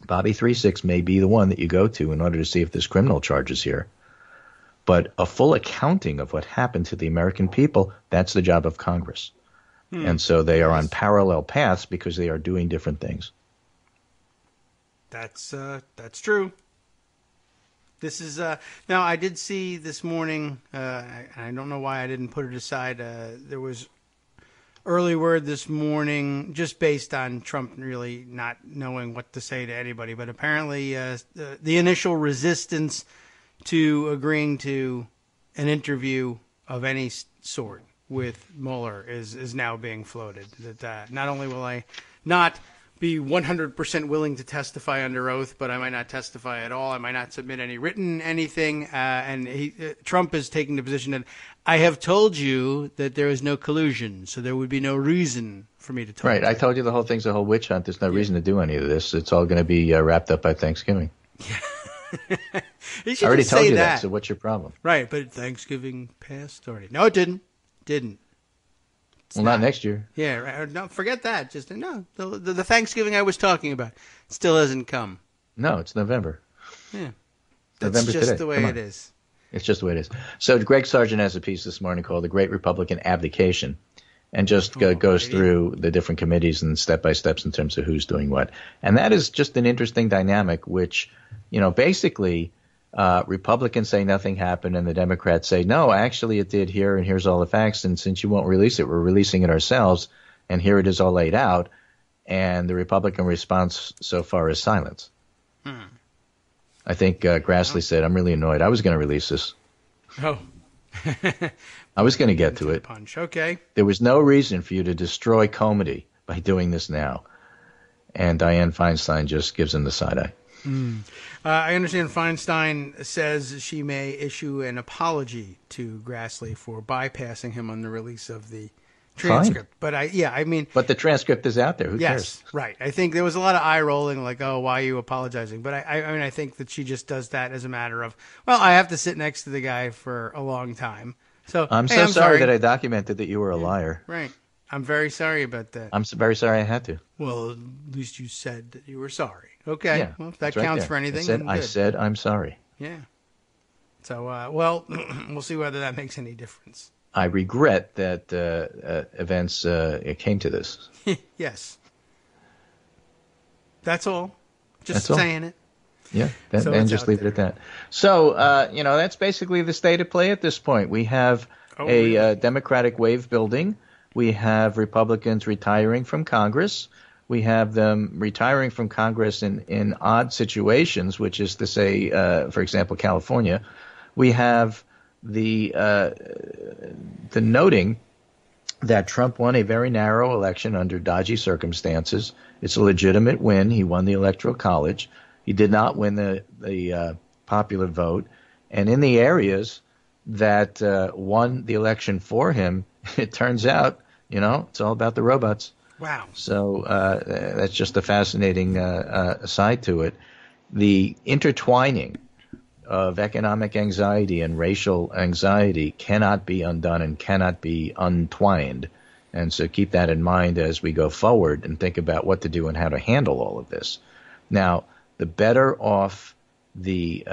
Speaker 4: Bobby 3-6 may be the one that you go to in order to see if there's criminal charges here. But a full accounting of what happened to the American people, that's the job of Congress. And so they are on parallel paths because they are doing different things.
Speaker 3: That's true. This is now. I did see this morning. I don't know why I didn't put it aside. There was early word this morning, just based on Trump really not knowing what to say to anybody. But apparently, the initial resistance to agreeing to an interview of any sort with Mueller is now being floated. That not only will I not be 100% willing to testify under oath, but I might not testify at all. I might not submit any written anything. And Trump is taking the position that I have told you that there is no collusion, so there would be no reason for me to talk.
Speaker 4: Right. I told you the whole thing's a whole witch hunt. There's no reason to do any of this. It's all going to be wrapped up by Thanksgiving.
Speaker 3: Yeah. He
Speaker 4: I
Speaker 3: should
Speaker 4: already
Speaker 3: just
Speaker 4: told
Speaker 3: say
Speaker 4: you
Speaker 3: that.
Speaker 4: So what's your problem?
Speaker 3: Right, but Thanksgiving passed already. No, it didn't. Didn't.
Speaker 4: Well, not next year.
Speaker 3: Yeah, right. No, forget that. Just no. The Thanksgiving I was talking about still hasn't come.
Speaker 4: No, it's November.
Speaker 3: Yeah, that's
Speaker 4: November
Speaker 3: just
Speaker 4: today.
Speaker 3: the way
Speaker 4: Come
Speaker 3: it
Speaker 4: on.
Speaker 3: is.
Speaker 4: It's just the way it is. So Greg Sargent has a piece this morning called "The Great Republican Abdication," and just goes through the different committees and step by steps in terms of who's doing what. And that is just an interesting dynamic, which, basically. Republicans say nothing happened, and the Democrats say, no, actually it did here, and here's all the facts, and since you won't release it, we're releasing it ourselves, and here it is all laid out, and the Republican response so far is silence. I think Grassley said, I'm really annoyed. I was going to release this.
Speaker 3: Oh.
Speaker 4: I was going to get to it.
Speaker 3: Punch. Okay.
Speaker 4: There was no reason for you to destroy comedy by doing this now. And Dianne Feinstein just gives him the side eye.
Speaker 3: I understand Feinstein says she may issue an apology to Grassley for bypassing him on the release of the transcript.
Speaker 4: Fine. But the transcript is out there. Who cares?
Speaker 3: Right. I think there was a lot of eye rolling, like, oh, why are you apologizing? But I think that she just does that as a matter of, well, I have to sit next to the guy for a long time. So
Speaker 4: I'm
Speaker 3: hey,
Speaker 4: so sorry that I documented that you were a liar.
Speaker 3: Right. I'm very sorry about that.
Speaker 4: I'm very sorry I had to.
Speaker 3: Well, at least you said that you were sorry. Okay.
Speaker 4: Yeah,
Speaker 3: well, if that
Speaker 4: right
Speaker 3: counts
Speaker 4: there.
Speaker 3: for anything.
Speaker 4: I said I'm sorry.
Speaker 3: Yeah. So, well, we'll see whether that makes any difference.
Speaker 4: I regret that events came to this.
Speaker 3: Yes. That's all. Just
Speaker 4: That's
Speaker 3: saying it.
Speaker 4: Yeah,
Speaker 3: So
Speaker 4: and
Speaker 3: it's
Speaker 4: just
Speaker 3: out
Speaker 4: leave
Speaker 3: there.
Speaker 4: it at that. So, that's basically the state of play at this point. We have
Speaker 3: really?
Speaker 4: Democratic wave building. We have Republicans retiring from Congress. We have them retiring from Congress in odd situations, which is to say, for example, California. We have the noting that Trump won a very narrow election under dodgy circumstances. It's a legitimate win. He won the Electoral College. He did not win the popular vote. And in the areas that won the election for him, it turns out, it's all about the robots.
Speaker 3: Wow.
Speaker 4: So that's just a fascinating side to it. The intertwining of economic anxiety and racial anxiety cannot be undone and cannot be untwined. And so keep that in mind as we go forward and think about what to do and how to handle all of this. Now, the better off the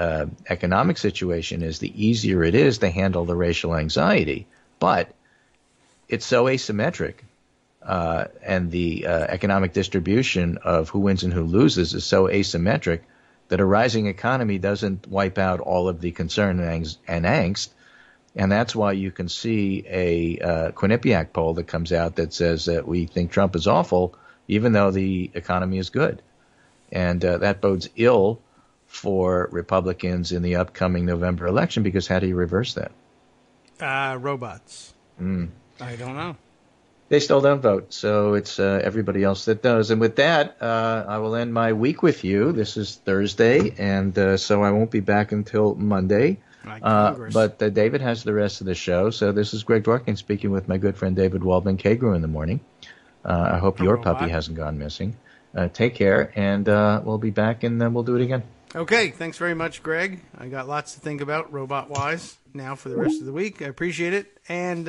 Speaker 4: economic situation is, the easier it is to handle the racial anxiety. But it's so asymmetric. And the economic distribution of who wins and who loses is so asymmetric that a rising economy doesn't wipe out all of the concern and angst. And that's why you can see a Quinnipiac poll that comes out that says that we think Trump is awful, even though the economy is good. And that bodes ill for Republicans in the upcoming November election, because how do you reverse that?
Speaker 3: Robots. I don't know.
Speaker 4: They still don't vote, so it's everybody else that does. And with that, I will end my week with you. This is Thursday, and so I won't be back until Monday. But David has the rest of the show. So this is Greg Dworkin speaking with my good friend David Waldman, Kagro in the morning. I hope your puppy hasn't gone missing. Take care, and we'll be back, and then we'll do it again.
Speaker 3: Okay, thanks very much, Greg. I got lots to think about robot-wise now for the rest of the week. I appreciate it. And,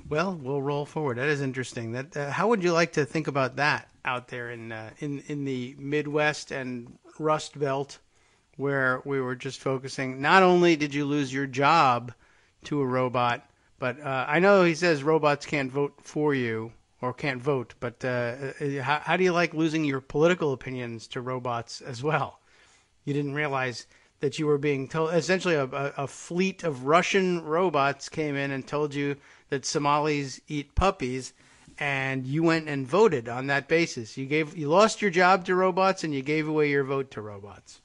Speaker 3: well, we'll roll forward. That is interesting. That how would you like to think about that out there in the Midwest and Rust Belt, where we were just focusing? Not only did you lose your job to a robot, but I know he says robots can't vote for you or can't vote, but how do you like losing your political opinions to robots as well? You didn't realize that you were being told, essentially a fleet of Russian robots came in and told you that Somalis eat puppies, and you went and voted on that basis. You lost your job to robots, and you gave away your vote to robots.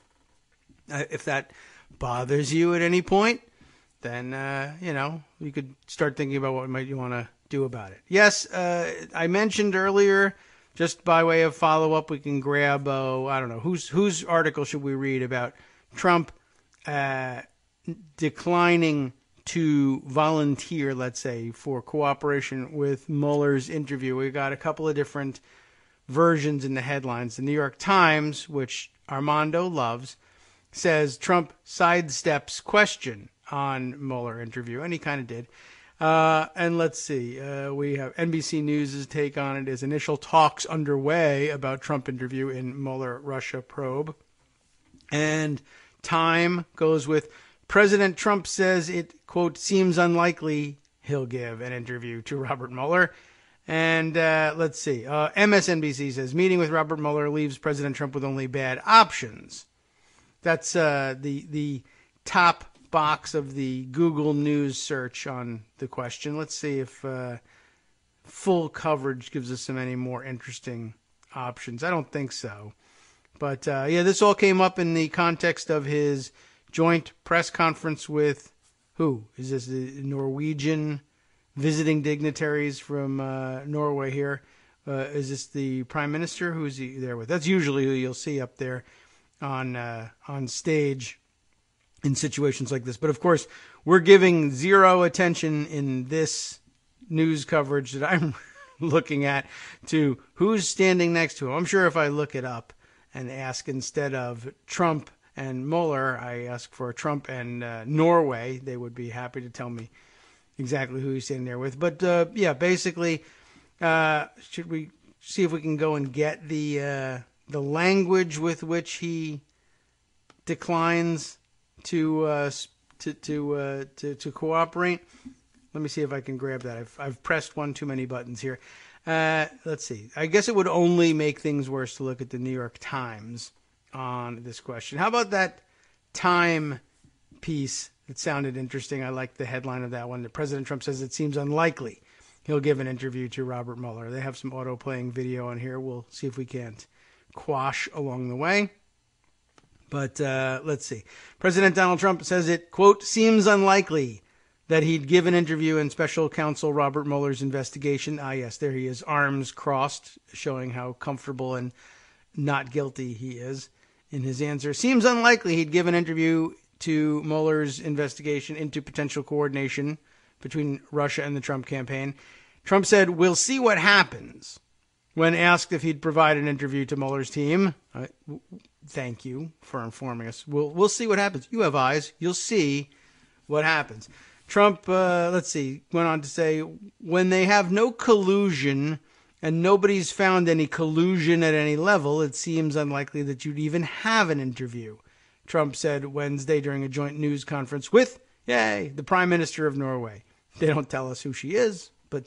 Speaker 3: If that bothers you at any point, then you could start thinking about what might you want to do about it. Yes, I mentioned earlier, just by way of follow-up, we can grab, I don't know, whose article should we read about Trump declining to volunteer, let's say, for cooperation with Mueller's interview. We've got a couple of different versions in the headlines. The New York Times, which Armando loves, says Trump sidesteps question on Mueller interview, and he kind of did. And let's see, we have NBC News' take on it is initial talks underway about Trump interview in Mueller Russia probe. And Time goes with President Trump says it, quote, seems unlikely he'll give an interview to Robert Mueller. And let's see, MSNBC says meeting with Robert Mueller leaves President Trump with only bad options. That's the top box of the Google News search on the question. Let's see if full coverage gives us some any more interesting options. I don't think so. But, yeah, this all came up in the context of his joint press conference with who? Is this the Norwegian visiting dignitaries from Norway here? Is this the prime minister? Who is he there with? That's usually who you'll see up there on stage in situations like this. But, of course, we're giving zero attention in this news coverage that I'm looking at to who's standing next to him. I'm sure if I look it up and ask instead of Trump and Mueller, I ask for Trump and Norway, they would be happy to tell me exactly who he's standing there with. But, yeah, basically, should we see if we can go and get the language with which he declines to cooperate? Let me see if I can grab that. I've pressed one too many buttons here. Let's see. I guess it would only make things worse to look at the New York Times on this question. How about that Time piece? It sounded interesting. I like the headline of that one. President Trump says it seems unlikely he'll give an interview to Robert Mueller. They have some auto-playing video on here. We'll see if we can't quash along the way. But let's see. President Donald Trump says it, quote, seems unlikely that he'd give an interview in special counsel Robert Mueller's investigation. Ah, yes, there he is, arms crossed, showing how comfortable and not guilty he is in his answer. Seems unlikely he'd give an interview to Mueller's investigation into potential coordination between Russia and the Trump campaign. Trump said, we'll see what happens. When asked if he'd provide an interview to Mueller's team, thank you for informing us. We'll see what happens. You have eyes. You'll see what happens. Trump, let's see, went on to say, when they have no collusion and nobody's found any collusion at any level, it seems unlikely that you'd even have an interview, Trump said Wednesday during a joint news conference with, the Prime Minister of Norway. They don't tell us who she is, but,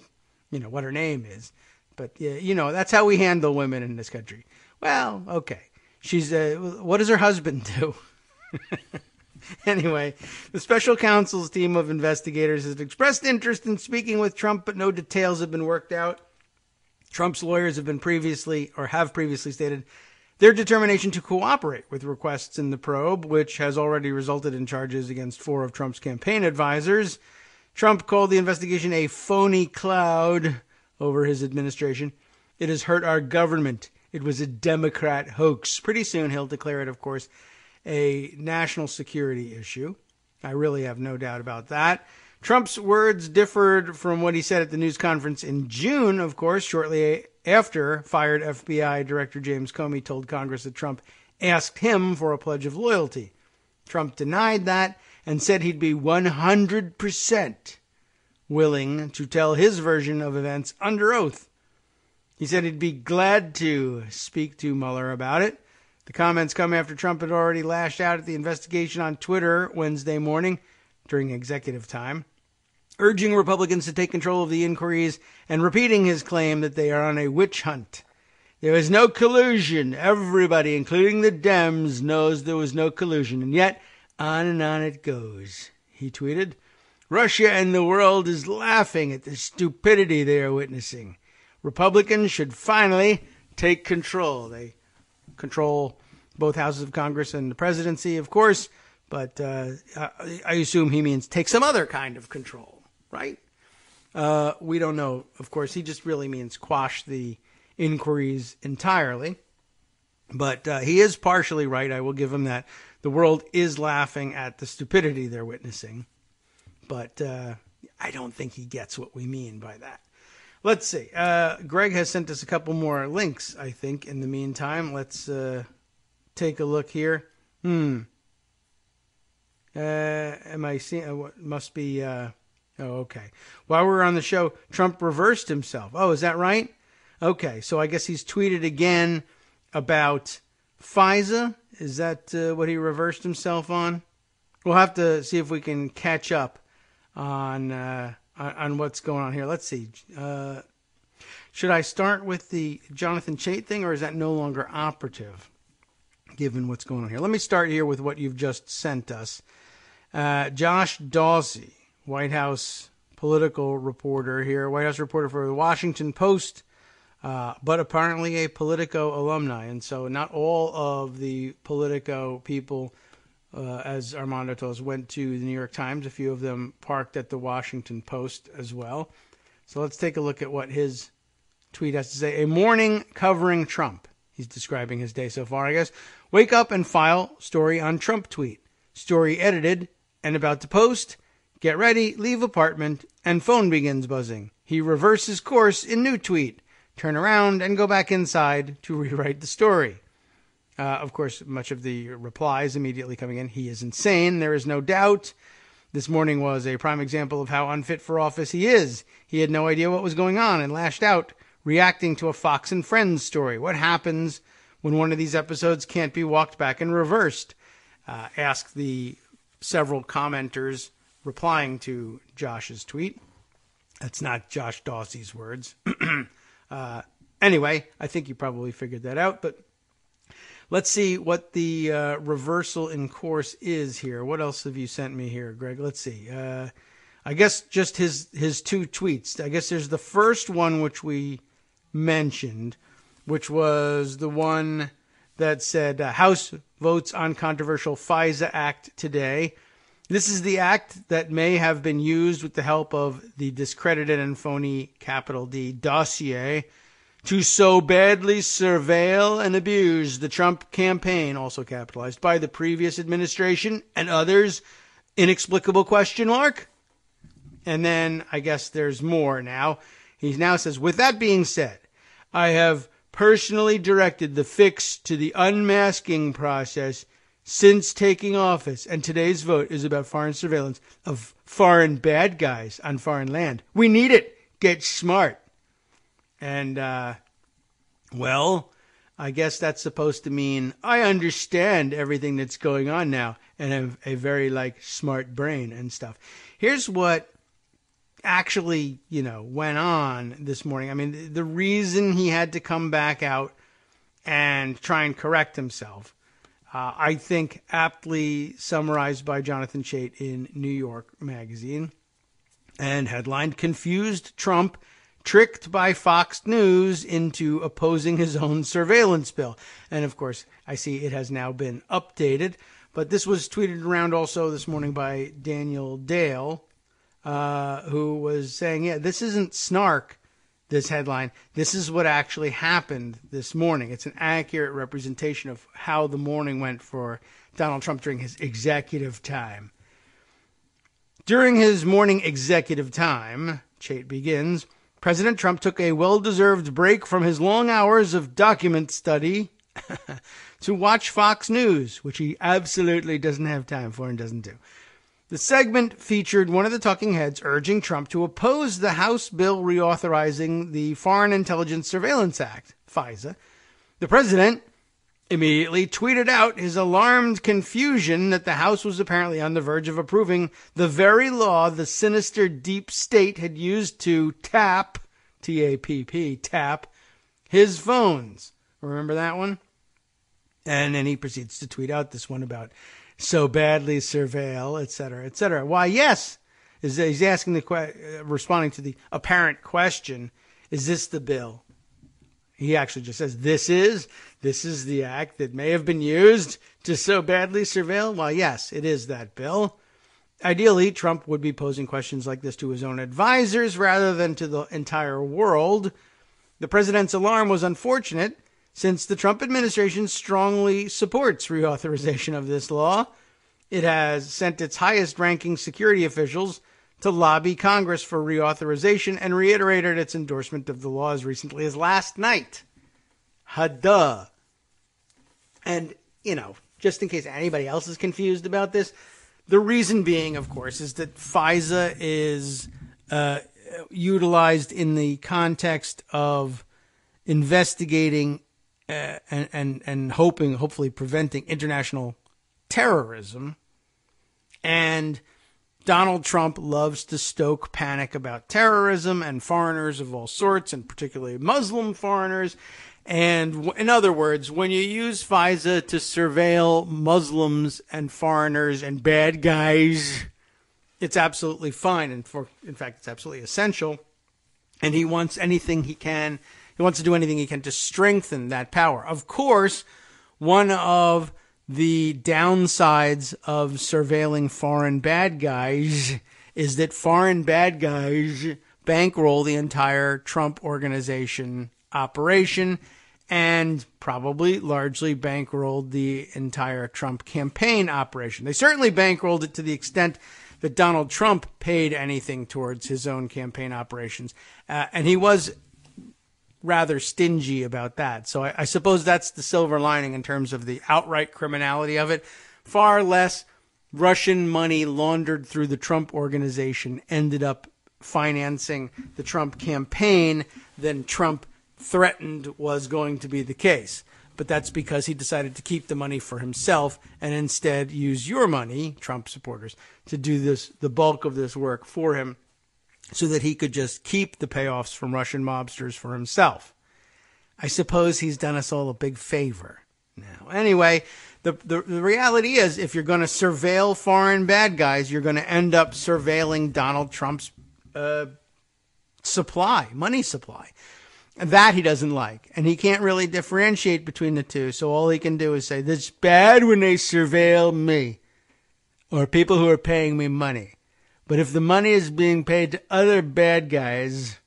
Speaker 3: what her name is. But, that's how we handle women in this country. Well, okay. She's, what does her husband do? Anyway, the special counsel's team of investigators has expressed interest in speaking with Trump, but no details have been worked out. Trump's lawyers have previously stated their determination to cooperate with requests in the probe, which has already resulted in charges against 4 of Trump's campaign advisors. Trump called the investigation a phony cloud over his administration. It has hurt our government. It was a Democrat hoax. Pretty soon he'll declare it, of course, a national security issue. I really have no doubt about that. Trump's words differed from what he said at the news conference in June, of course, shortly after fired FBI Director James Comey told Congress that Trump asked him for a pledge of loyalty. Trump denied that and said he'd be 100% willing to tell his version of events under oath. He said he'd be glad to speak to Mueller about it. The comments come after Trump had already lashed out at the investigation on Twitter Wednesday morning during executive time, urging Republicans to take control of the inquiries and repeating his claim that they are on a witch hunt. There was no collusion. Everybody, including the Dems, knows there was no collusion. And yet, on and on it goes, he tweeted. Russia and the world is laughing at the stupidity they are witnessing. Republicans should finally take control. They control both houses of Congress and the presidency, of course, but I assume he means take some other kind of control, right? We don't know. Of course, he just really means quash the inquiries entirely. But he is partially right. I will give him that. The world is laughing at the stupidity they're witnessing. But I don't think he gets what we mean by that. Let's see. Greg has sent us a couple more links, I think, in the meantime. Let's take a look here. Am I seeing? What must be? Oh, okay. While we were on the show, Trump reversed himself. Oh, is that right? Okay, so I guess he's tweeted again about FISA. Is that what he reversed himself on? We'll have to see if we can catch up on what's going on here. Let's see. Should I start with the Jonathan Chait thing, or is that no longer operative, given what's going on here? Let me start here with what you've just sent us. Josh Dawsey, White House political reporter here, White House reporter for the Washington Post, but apparently a Politico alumni. And so not all of the Politico people, as Armando told us, went to the New York Times. A few of them parked at the Washington Post as well. So let's take a look at what his tweet has to say. A morning covering Trump. He's describing his day so far, I guess. Wake up and file story on Trump tweet. Story edited and about to post. Get ready, leave apartment, and phone begins buzzing. He reverses course in new tweet. Turn around and go back inside to rewrite the story. Of course, much of the replies immediately coming in. He is insane. There is no doubt. This morning was a prime example of how unfit for office he is. He had no idea what was going on and lashed out, reacting to a Fox and Friends story. What happens when one of these episodes can't be walked back and reversed? Asked the several commenters replying to Josh's tweet. That's not Josh Dawsey's words. Anyway, I think you probably figured that out, but let's see what the reversal in course is here. What else have you sent me here, Greg? Let's see. I guess just his two tweets. I guess there's the first one which we mentioned, which was the one that said House votes on controversial FISA Act today. This is the act that may have been used with the help of the discredited and phony capital D dossier to so badly surveil and abuse the Trump campaign, also capitalized, by the previous administration and others. Inexplicable question mark? And then I guess there's more now. He now says, with that being said, I have personally directed the fix to the unmasking process since taking office, and today's vote is about foreign surveillance of foreign bad guys on foreign land. We need it. Get smart. And, well, I guess that's supposed to mean I understand everything that's going on now and have a very, smart brain and stuff. Here's what actually, went on this morning. I mean, the reason he had to come back out and try and correct himself, I think aptly summarized by Jonathan Chait in New York Magazine, and headlined, Confused Trump Tricked by Fox News into Opposing His Own Surveillance Bill. And, of course, I see it has now been updated. But this was tweeted around also this morning by Daniel Dale, who was saying, yeah, this isn't snark, this headline. This is what actually happened this morning. It's an accurate representation of how the morning went for Donald Trump during his executive time. During his morning executive time, Chait begins, President Trump took a well-deserved break from his long hours of document study to watch Fox News, which he absolutely doesn't have time for and doesn't do. The segment featured one of the talking heads urging Trump to oppose the House bill reauthorizing the Foreign Intelligence Surveillance Act, FISA. The president immediately tweeted out his alarmed confusion that the House was apparently on the verge of approving the very law the sinister deep state had used to tap, T-A-P-P, tap, his phones. Remember that one? And then he proceeds to tweet out this one about so badly surveil, et cetera, et cetera. Why, yes, he's asking responding to the apparent question, is this the bill? He actually just says, this is the act that may have been used to so badly surveil. Well, yes, it is that bill. Ideally, Trump would be posing questions like this to his own advisors rather than to the entire world. The president's alarm was unfortunate, since the Trump administration strongly supports reauthorization of this law. It has sent its highest-ranking security officials to lobby Congress for reauthorization and reiterated its endorsement of the law as recently as last night. And, just in case anybody else is confused about this, The reason being, of course, is that FISA is utilized in the context of investigating and hopefully preventing international terrorism. And Donald Trump loves to stoke panic about terrorism and foreigners of all sorts, and particularly Muslim foreigners. And in other words, when you use FISA to surveil Muslims and foreigners and bad guys, it's absolutely fine. And in fact, it's absolutely essential. And he wants anything he can. He wants to do anything he can to strengthen that power. Of course, one of the downsides of surveilling foreign bad guys is that foreign bad guys bankroll the entire Trump organization operation and probably largely bankrolled the entire Trump campaign operation. They certainly bankrolled it to the extent that Donald Trump paid anything towards his own campaign operations. And he was rather stingy about that. So I suppose that's the silver lining in terms of the outright criminality of it. Far less Russian money laundered through the Trump organization ended up financing the Trump campaign than Trump threatened was going to be the case. But that's because he decided to keep the money for himself and instead use your money, Trump supporters, to do the bulk of this work for him, so that he could just keep the payoffs from Russian mobsters for himself. I suppose he's done us all a big favor. Now, anyway, the reality is, if you're going to surveil foreign bad guys, you're going to end up surveilling Donald Trump's money supply. That he doesn't like. And he can't really differentiate between the two. So all he can do is say, "That's bad when they surveil me, or people who are paying me money. But if the money is being paid to other bad guys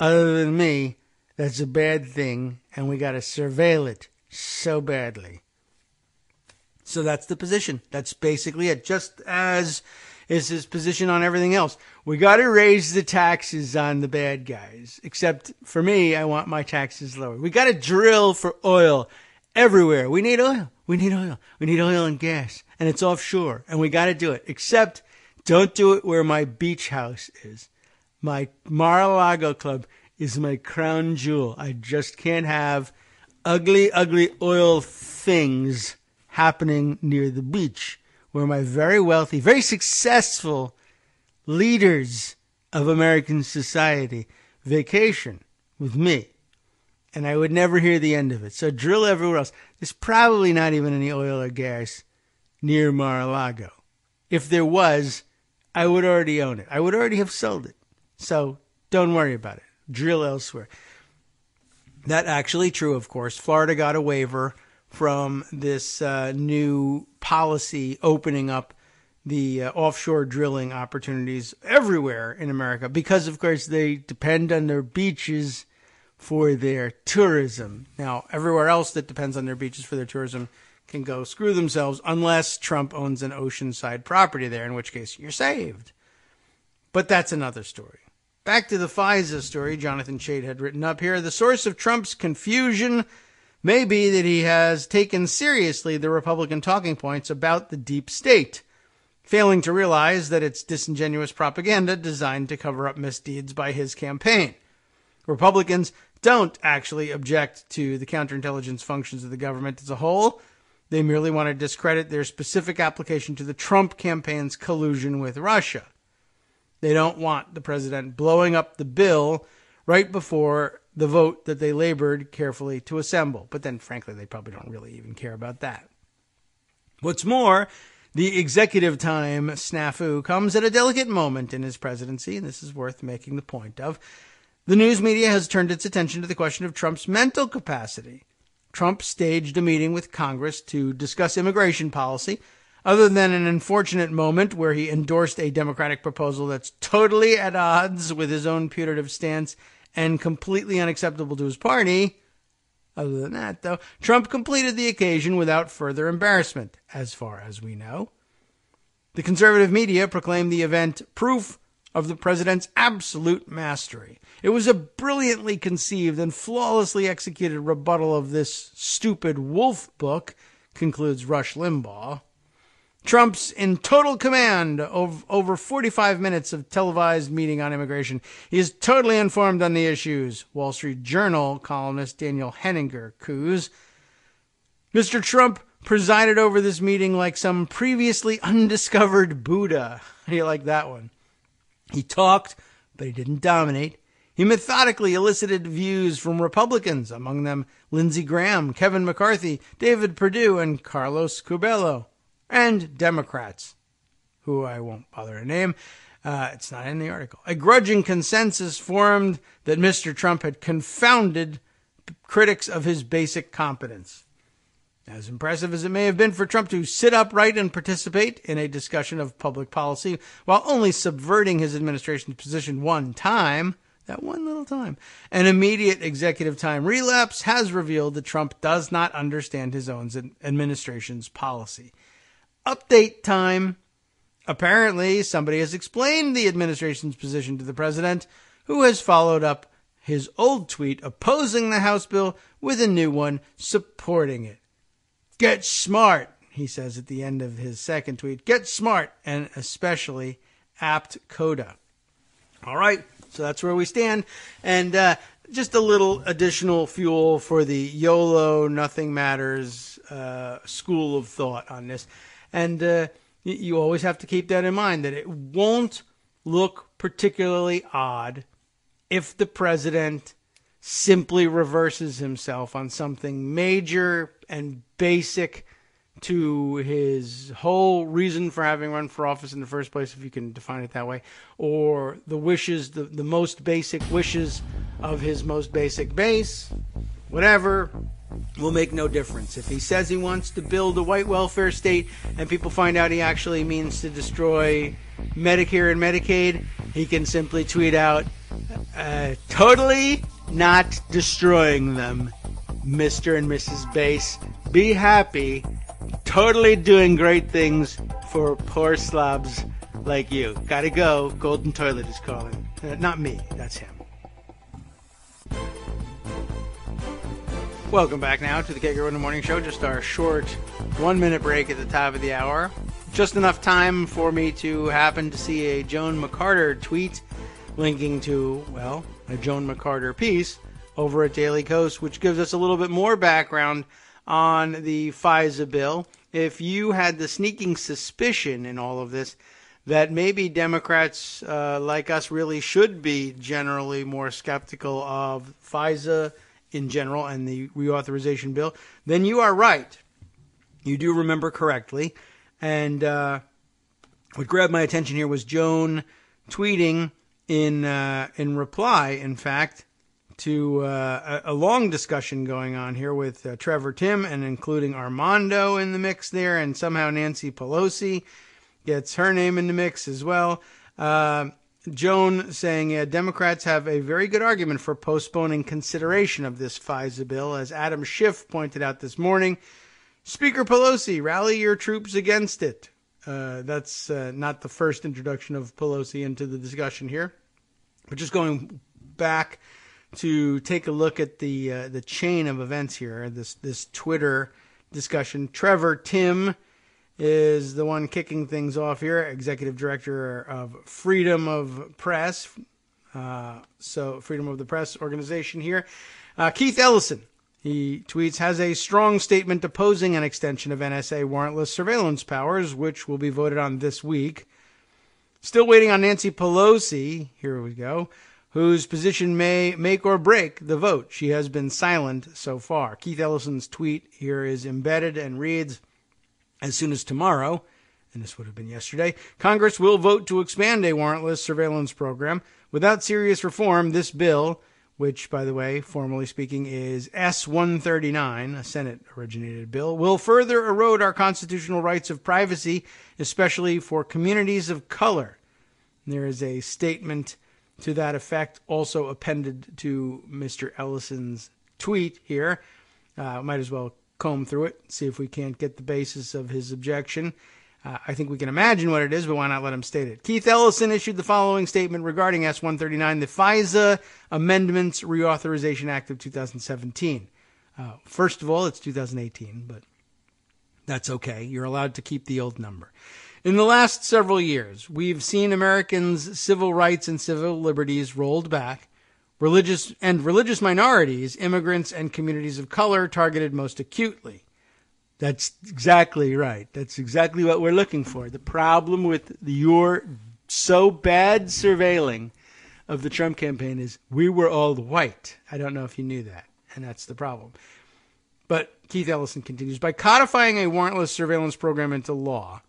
Speaker 3: other than me, that's a bad thing, and we got to surveil it so badly." So that's the position. That's basically it. Just as is his position on everything else. We got to raise the taxes on the bad guys. Except for me, I want my taxes lower. We got to drill for oil everywhere. We need oil. We need oil. We need oil and gas. And it's offshore. And we got to do it. Except don't do it where my beach house is. My Mar-a-Lago club is my crown jewel. I just can't have ugly, ugly oil things happening near the beach, where my very wealthy, very successful leaders of American society vacation with me. And I would never hear the end of it. So drill everywhere else. There's probably not even any oil or gas near Mar-a-Lago. If there was, I would already own it. I would already have sold it. So don't worry about it. Drill elsewhere. That's actually true, of course. Florida got a waiver from this new policy opening up the offshore drilling opportunities everywhere in America because, of course, they depend on their beaches for their tourism. Now, everywhere else that depends on their beaches for their tourism can go screw themselves unless Trump owns an oceanside property there, in which case you're saved. But that's another story. Back to the FISA story Jonathan Chait had written up here. The source of Trump's confusion may be that he has taken seriously the Republican talking points about the deep state, failing to realize that it's disingenuous propaganda designed to cover up misdeeds by his campaign. Republicans don't actually object to the counterintelligence functions of the government as a whole. They merely want to discredit their specific application to the Trump campaign's collusion with Russia. They don't want the president blowing up the bill right before the vote that they labored carefully to assemble. But then, frankly, they probably don't really even care about that. What's more, the executive time snafu comes at a delicate moment in his presidency, and this is worth making the point of. The news media has turned its attention to the question of Trump's mental capacity. Trump staged a meeting with Congress to discuss immigration policy, other than an unfortunate moment where he endorsed a Democratic proposal that's totally at odds with his own putative stance and completely unacceptable to his party. Other than that, though, Trump completed the occasion without further embarrassment, as far as we know. The conservative media proclaimed the event proof of the president's absolute mastery. It was a brilliantly conceived and flawlessly executed rebuttal of this stupid wolf book, concludes Rush Limbaugh. Trump's in total command of over 45 minutes of televised meeting on immigration. He is totally informed on the issues. Wall Street Journal columnist Daniel Henninger coos. Mr. Trump presided over this meeting like some previously undiscovered Buddha. How do you like that one? He talked, but he didn't dominate. He methodically elicited views from Republicans, among them Lindsey Graham, Kevin McCarthy, David Perdue, and Carlos Curbelo, and Democrats, who I won't bother to name. It's not in the article. A grudging consensus formed that Mr. Trump had confounded critics of his basic competence. As impressive as it may have been for Trump to sit upright and participate in a discussion of public policy while only subverting his administration's position one time, that one little time, an immediate executive time relapse has revealed that Trump does not understand his own administration's policy. Update time. Apparently, somebody has explained the administration's position to the president, who has followed up his old tweet opposing the House bill with a new one supporting it. Get smart, he says at the end of his second tweet. Get smart, and especially apt coda. All right, so that's where we stand. And just a little additional fuel for the YOLO, nothing matters school of thought on this. And you always have to keep that in mind, that it won't look particularly odd if the president simply reverses himself on something major and basic to his whole reason for having run for office in the first place, if you can define it that way, or the wishes, the most basic wishes of his most basic base, whatever, will make no difference. If he says he wants to build a white welfare state and people find out he actually means to destroy Medicare and Medicaid, he can simply tweet out, totally not destroying them, Mr. and Mrs. Base. Be happy. Totally doing great things for poor slobs like you. Gotta go. Golden Toilet is calling. Not me. That's him. Welcome back now to the Kagro in the Morning Show. Just our short 1-minute break at the top of the hour. Just enough time for me to happen to see a Joan McCarter tweet linking to, well, a Joan McCarter piece over at Daily Kos, which gives us a little bit more background on the FISA bill. If you had the sneaking suspicion in all of this that maybe Democrats like us really should be generally more skeptical of FISA in general and the reauthorization bill, then you are right. You do remember correctly. And what grabbed my attention here was Joan tweeting in reply, in fact, to a long discussion going on here with Trevor Timm and including Armando in the mix there, and somehow Nancy Pelosi gets her name in the mix as well. Joan saying Democrats have a very good argument for postponing consideration of this FISA bill. As Adam Schiff pointed out this morning, Speaker Pelosi, rally your troops against it. That's not the first introduction of Pelosi into the discussion here. But just going back to take a look at the chain of events here, this Twitter discussion. Trevor Timm is the one kicking things off here, executive director of Freedom of Press. So Freedom of the Press organization here. Keith Ellison, he tweets, has a strong statement opposing an extension of NSA warrantless surveillance powers, which will be voted on this week. Still waiting on Nancy Pelosi, here we go, whose position may make or break the vote. She has been silent so far. Keith Ellison's tweet here is embedded and reads, as soon as tomorrow, and this would have been yesterday, Congress will vote to expand a warrantless surveillance program. Without serious reform, this bill, which, by the way, formally speaking, is S-139, a Senate-originated bill, will further erode our constitutional rights of privacy, especially for communities of color. There is a statement to that effect also appended to Mr. Ellison's tweet here. Might as well comb through it, see if we can't get the basis of his objection. I think we can imagine what it is, but why not let him state it? Keith Ellison issued the following statement regarding S-139, the FISA Amendments Reauthorization Act of 2017. First of all, it's 2018, but That's okay. You're allowed to keep the old number. In the last several years, we've seen Americans' civil rights and civil liberties rolled back, religious minorities, immigrants, and communities of color targeted most acutely. That's exactly right. That's exactly what we're looking for. The problem with your so bad surveilling of the Trump campaign is we were all white. I don't know if you knew that, and that's the problem. But Keith Ellison continues, by codifying a warrantless surveillance program into law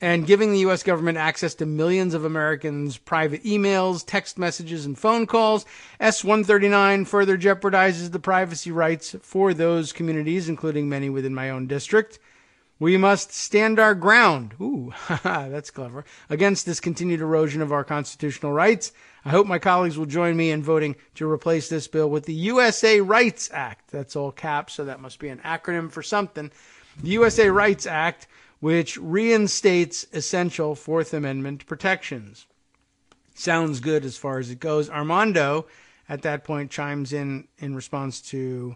Speaker 3: and giving the U.S. government access to millions of Americans' private emails, text messages, and phone calls, S-139 further jeopardizes the privacy rights for those communities, including many within my own district. We must stand our ground, that's clever, against this continued erosion of our constitutional rights. I hope my colleagues will join me in voting to replace this bill with the USA Rights Act. That's all caps, so that must be an acronym for something. The USA Rights Act, which reinstates essential Fourth Amendment protections. Sounds good as far as it goes. Armando, at that point, chimes in response to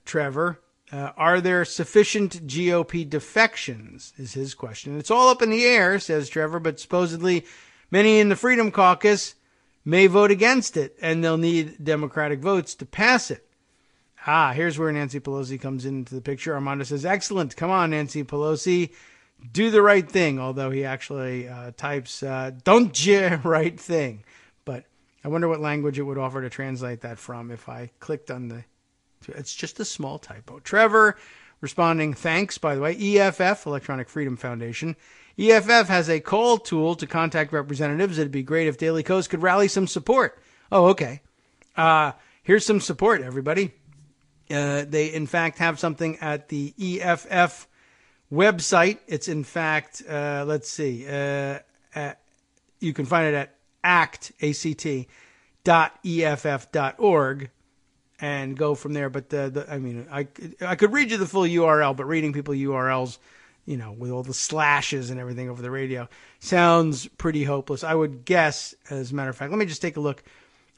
Speaker 3: Trevor. Are there sufficient GOP defections, is his question. It's all up in the air, says Trevor, but supposedly many in the Freedom Caucus may vote against it, and they'll need Democratic votes to pass it. Here's where Nancy Pelosi comes into the picture. Armando says, excellent. Come on, Nancy Pelosi. Do the right thing, although he actually types, don't you right thing. But I wonder what language it would offer to translate that from if I clicked on the... It's just a small typo. Trevor responding, thanks, by the way. EFF, Electronic Freedom Foundation. EFF has a call tool to contact representatives. It'd be great if Daily Kos could rally some support. Oh, okay. Here's some support, everybody. They, in fact, have something at the EFF website. It's, in fact, let's see. You can find it at act.eff.org and go from there. But, I could read you the full URL, but reading people URLs, with all the slashes and everything over the radio, sounds pretty hopeless. I would guess, as a matter of fact, let me just take a look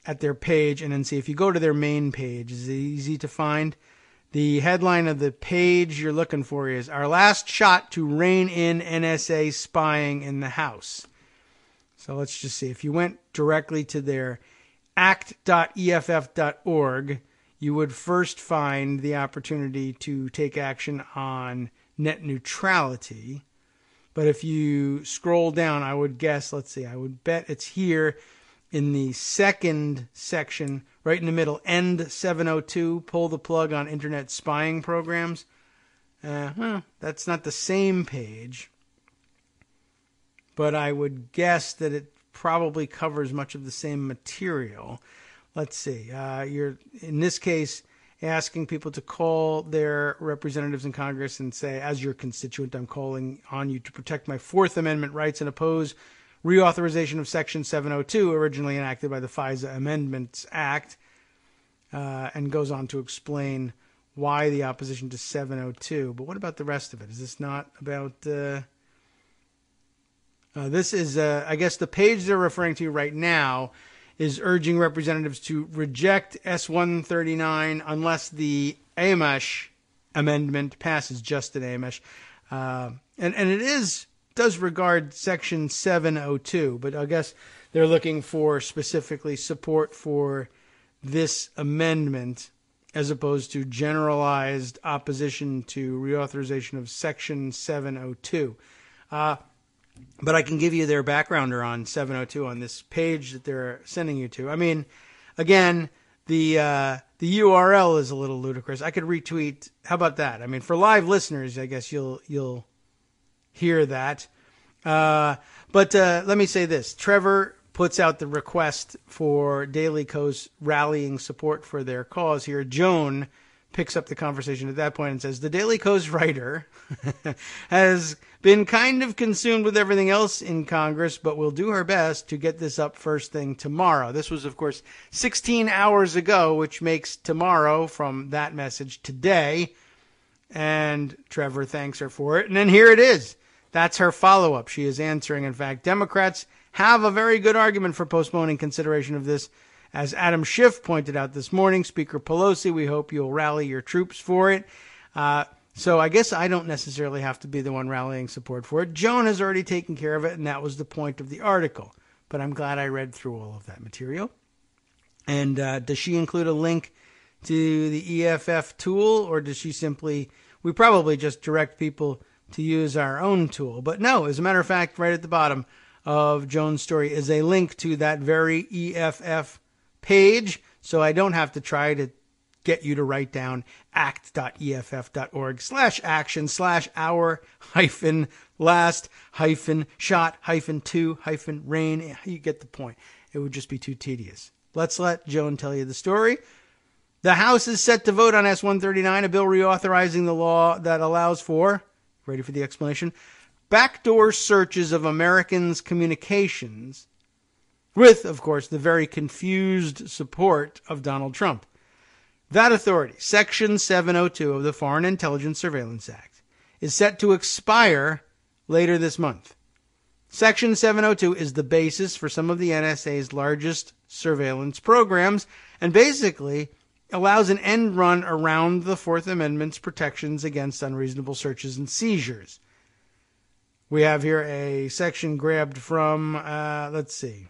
Speaker 3: at their page and then see. If you go to their main page, is it easy to find? The headline of the page you're looking for is Our Last Shot to Rein in NSA Spying in the House. So let's just see. If you went directly to their act.eff.org, you would first find the opportunity to take action on net neutrality. But if you scroll down, I would guess, let's see, I would bet it's here in the second section, right in the middle, end 702, pull the plug on internet spying programs. That's not the same page, but I would guess that it probably covers much of the same material. Let's see. You're, in this case, asking people to call their representatives in Congress and say, as your constituent, I'm calling on you to protect my Fourth Amendment rights and oppose reauthorization of Section 702, originally enacted by the FISA Amendments Act, and goes on to explain why the opposition to 702. But what about the rest of it? Is this not about... this is, I guess, the page they're referring to right now is urging representatives to reject S-139 unless the Amash amendment passes, just an Amash. And it does regard Section 702, but I guess they're looking for specifically support for this amendment as opposed to generalized opposition to reauthorization of Section 702. But I can give you their backgrounder on 702 on this page that they're sending you to. I mean, again, the URL is a little ludicrous. I could retweet. How about that? I mean, for live listeners, I guess you'll hear that. But let me say this. Trevor puts out the request for Daily Kos rallying support for their cause here. Joan picks up the conversation at that point and says, the Daily Kos writer has been kind of consumed with everything else in Congress, but will do her best to get this up first thing tomorrow. This was, of course, 16 hours ago, which makes tomorrow from that message today. And Trevor thanks her for it. And then here it is. That's her follow-up. She is answering. In fact, Democrats have a very good argument for postponing consideration of this. As Adam Schiff pointed out this morning, Speaker Pelosi, we hope you'll rally your troops for it. So I guess I don't necessarily have to be the one rallying support for it. Joan has already taken care of it, and that was the point of the article. But I'm glad I read through all of that material. And does she include a link to the EFF tool, or does she simply, we probably just direct people to use our own tool. But no, as a matter of fact, right at the bottom of Joan's story is a link to that very EFF page, so I don't have to try to get you to write down act.eff.org/action/hour-last-shot-2-rain. You get the point. It would just be too tedious. Let's let Joan tell you the story. The House is set to vote on S-139, a bill reauthorizing the law that allows for, ready for the explanation, backdoor searches of Americans' communications with, of course, the very confused support of Donald Trump. That authority, Section 702 of the Foreign Intelligence Surveillance Act, is set to expire later this month. Section 702 is the basis for some of the NSA's largest surveillance programs and basically allows an end run around the Fourth Amendment's protections against unreasonable searches and seizures. We have here a section grabbed from, let's see,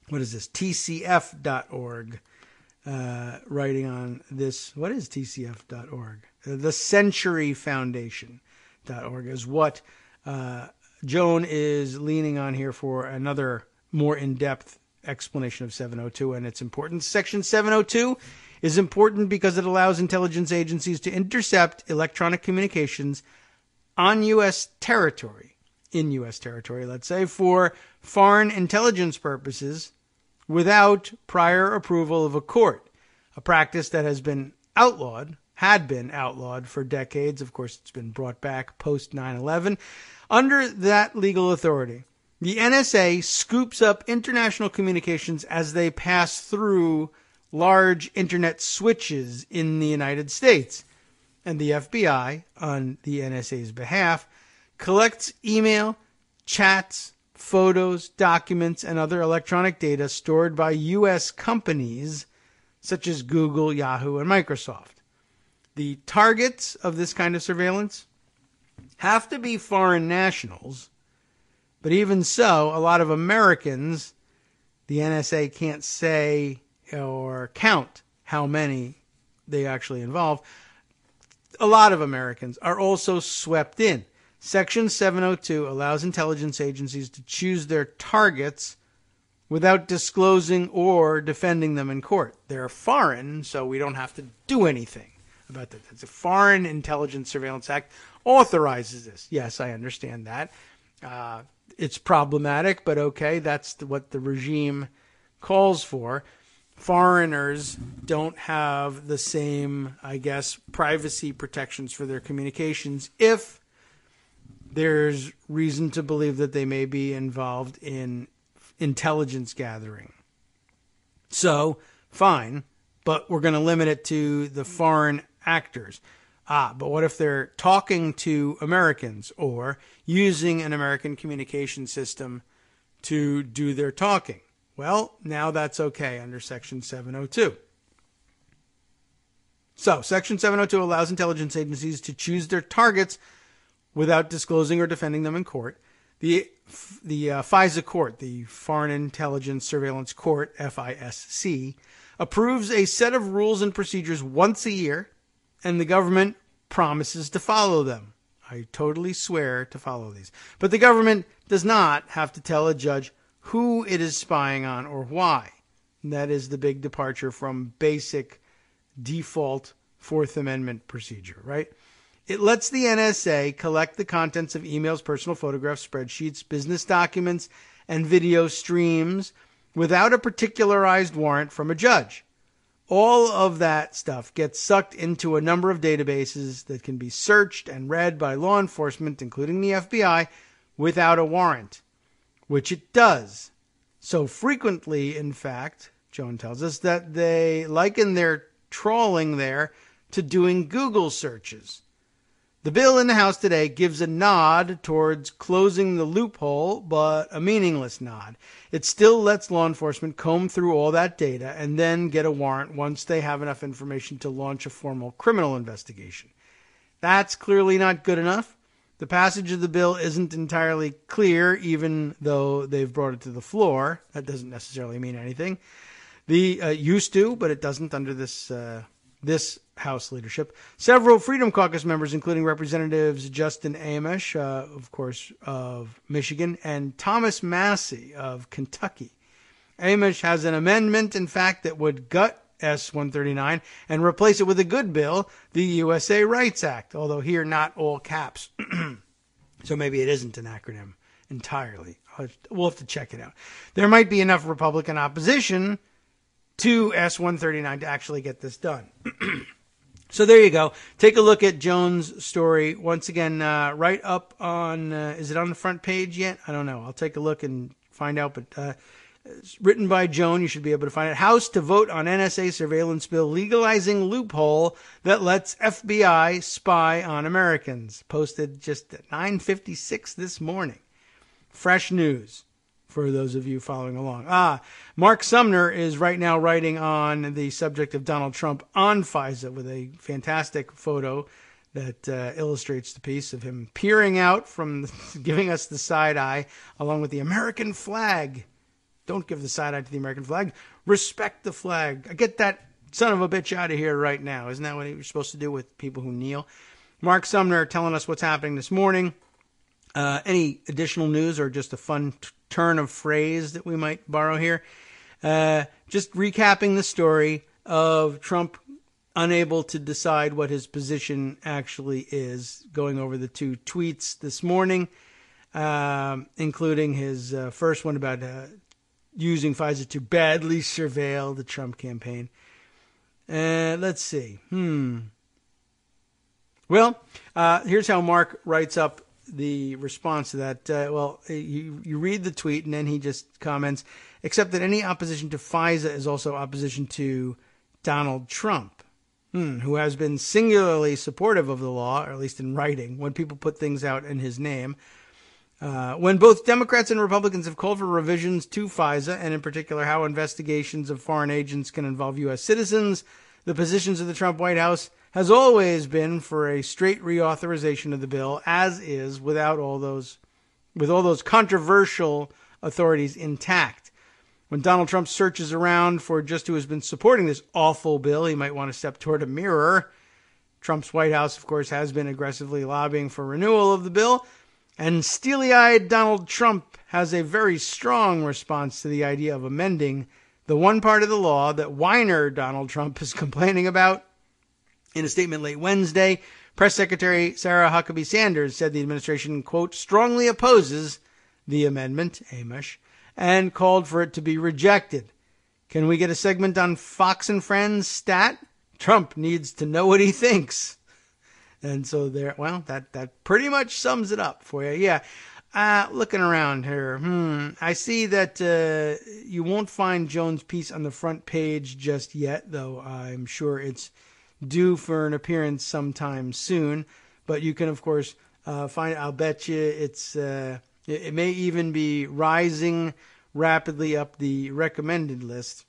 Speaker 3: what is this? TCF.org. Writing on this. What is TCF.org? The Century Foundation.org is what Joan is leaning on here for another more in-depth explanation of 702 and its importance. Section 702 is important because it allows intelligence agencies to intercept electronic communications on U.S. territory, in U.S. territory, let's say, for foreign intelligence purposes without prior approval of a court, a practice that has been outlawed, had been outlawed for decades. Of course, it's been brought back post 9/11. Under that legal authority, the NSA scoops up international communications as they pass through large internet switches in the United States. And the FBI, on the NSA's behalf, collects email, chats, photos, documents, and other electronic data stored by U.S. companies such as Google, Yahoo, and Microsoft. The targets of this kind of surveillance have to be foreign nationals, but even so, a lot of Americans, the NSA can't say or count how many they actually involve. A lot of Americans are also swept in. Section 702 allows intelligence agencies to choose their targets without disclosing or defending them in court. They're foreign, so we don't have to do anything about that. It's a Foreign Intelligence Surveillance Act authorizes this. Yes, I understand that. It's problematic, but okay, that's what the regime calls for. Foreigners don't have the same, I guess, privacy protections for their communications if there's reason to believe that they may be involved in intelligence gathering. So, fine, but we're going to limit it to the foreign actors. But what if they're talking to Americans or using an American communication system to do their talking? Well, now that's okay under Section 702. So, Section 702 allows intelligence agencies to choose their targets without disclosing or defending them in court. The FISA court, the Foreign Intelligence Surveillance Court, FISC, approves a set of rules and procedures once a year, and the government promises to follow them. I totally swear to follow these. But the government does not have to tell a judge who it is spying on or why. And that is the big departure from basic default Fourth Amendment procedure, right? It lets the NSA collect the contents of emails, personal photographs, spreadsheets, business documents, and video streams without a particularized warrant from a judge. All of that stuff gets sucked into a number of databases that can be searched and read by law enforcement, including the FBI, without a warrant, which it does. So frequently, in fact, Joan tells us, that they liken their trawling there to doing Google searches. The bill in the House today gives a nod towards closing the loophole, but a meaningless nod. It still lets law enforcement comb through all that data and then get a warrant once they have enough information to launch a formal criminal investigation. That's clearly not good enough. The passage of the bill isn't entirely clear, even though they've brought it to the floor. That doesn't necessarily mean anything. The used to, but it doesn't under this House leadership. Several Freedom Caucus members, including Representatives Justin Amash, of course, of Michigan, and Thomas Massey of Kentucky. Amash has an amendment, in fact, that would gut S-139 and replace it with a good bill, the USA Rights Act, although here not all caps. So maybe it isn't an acronym entirely. We'll have to check it out. There might be enough Republican opposition to S-139 to actually get this done. So there you go. Take a look at Jones' story. Once again, right up on, is it on the front page yet? I don't know. I'll take a look and find out, but it's written by Joan. You should be able to find it. House to vote on NSA surveillance bill legalizing loophole that lets FBI spy on Americans. Posted just at 9:56 this morning. Fresh news for those of you following along. Mark Sumner is right now writing on the subject of Donald Trump on FISA with a fantastic photo that illustrates the piece of him peering out from giving us the side eye along with the American flag. Don't give the side eye to the American flag. Respect the flag. Get that son of a bitch out of here right now. Isn't that what you're supposed to do with people who kneel? Mark Sumner telling us what's happening this morning. Any additional news or just a fun turn of phrase that we might borrow here? Just recapping the story of Trump unable to decide what his position actually is, going over the two tweets this morning, including his first one about using FISA to badly surveil the Trump campaign. Let's see. Well, here's how Mark writes up the response to that. You read the tweet and then he just comments, except that any opposition to FISA is also opposition to Donald Trump, who has been singularly supportive of the law, or at least in writing, when people put things out in his name. When both Democrats and Republicans have called for revisions to FISA, and in particular how investigations of foreign agents can involve U.S. citizens, the positions of the Trump White House has always been for a straight reauthorization of the bill, as is, with all those controversial authorities intact. When Donald Trump searches around for just who has been supporting this awful bill, he might want to step toward a mirror. Trump's White House, of course, has been aggressively lobbying for renewal of the bill, and steely-eyed Donald Trump has a very strong response to the idea of amending the one part of the law that whiner Donald Trump is complaining about. In a statement late Wednesday, Press Secretary Sarah Huckabee Sanders said the administration, quote, strongly opposes the amendment, Amash, and called for it to be rejected. Can we get a segment on Fox and Friends stat? Trump needs to know what he thinks. And so that pretty much sums it up for you. Yeah. Looking around here, I see that you won't find Jones' piece on the front page just yet, though I'm sure it's due for an appearance sometime soon. But you can, of course, find. I'll bet you it may even be rising rapidly up the recommended list.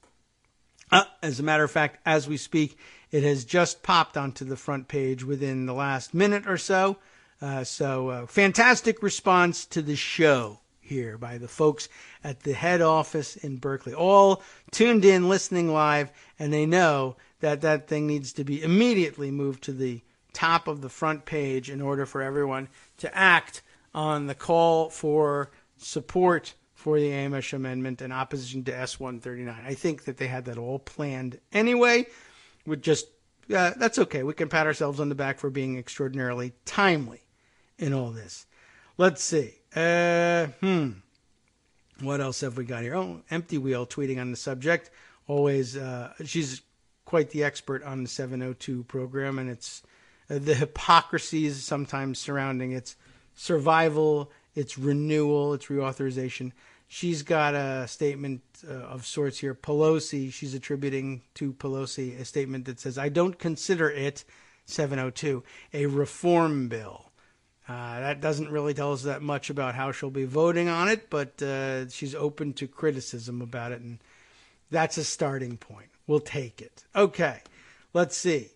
Speaker 3: As a matter of fact, as we speak, it has just popped onto the front page within the last minute or so. Fantastic response to the show here by the folks at the head office in Berkeley. All tuned in, listening live, and they know that thing needs to be immediately moved to the top of the front page in order for everyone to act on the call for support for the Amash Amendment and opposition to S-139. I think that they had that all planned anyway. That's okay. We can pat ourselves on the back for being extraordinarily timely in all this. Let's see. What else have we got here? Oh, Empty Wheel tweeting on the subject. Always, she's quite the expert on the 702 program, and it's the hypocrisies sometimes surrounding its survival, its renewal, its reauthorization. She's got a statement of sorts here. She's attributing to Pelosi a statement that says, I don't consider it, 702, a reform bill. That doesn't really tell us that much about how she'll be voting on it, but she's open to criticism about it, and that's a starting point. We'll take it. Okay, let's see.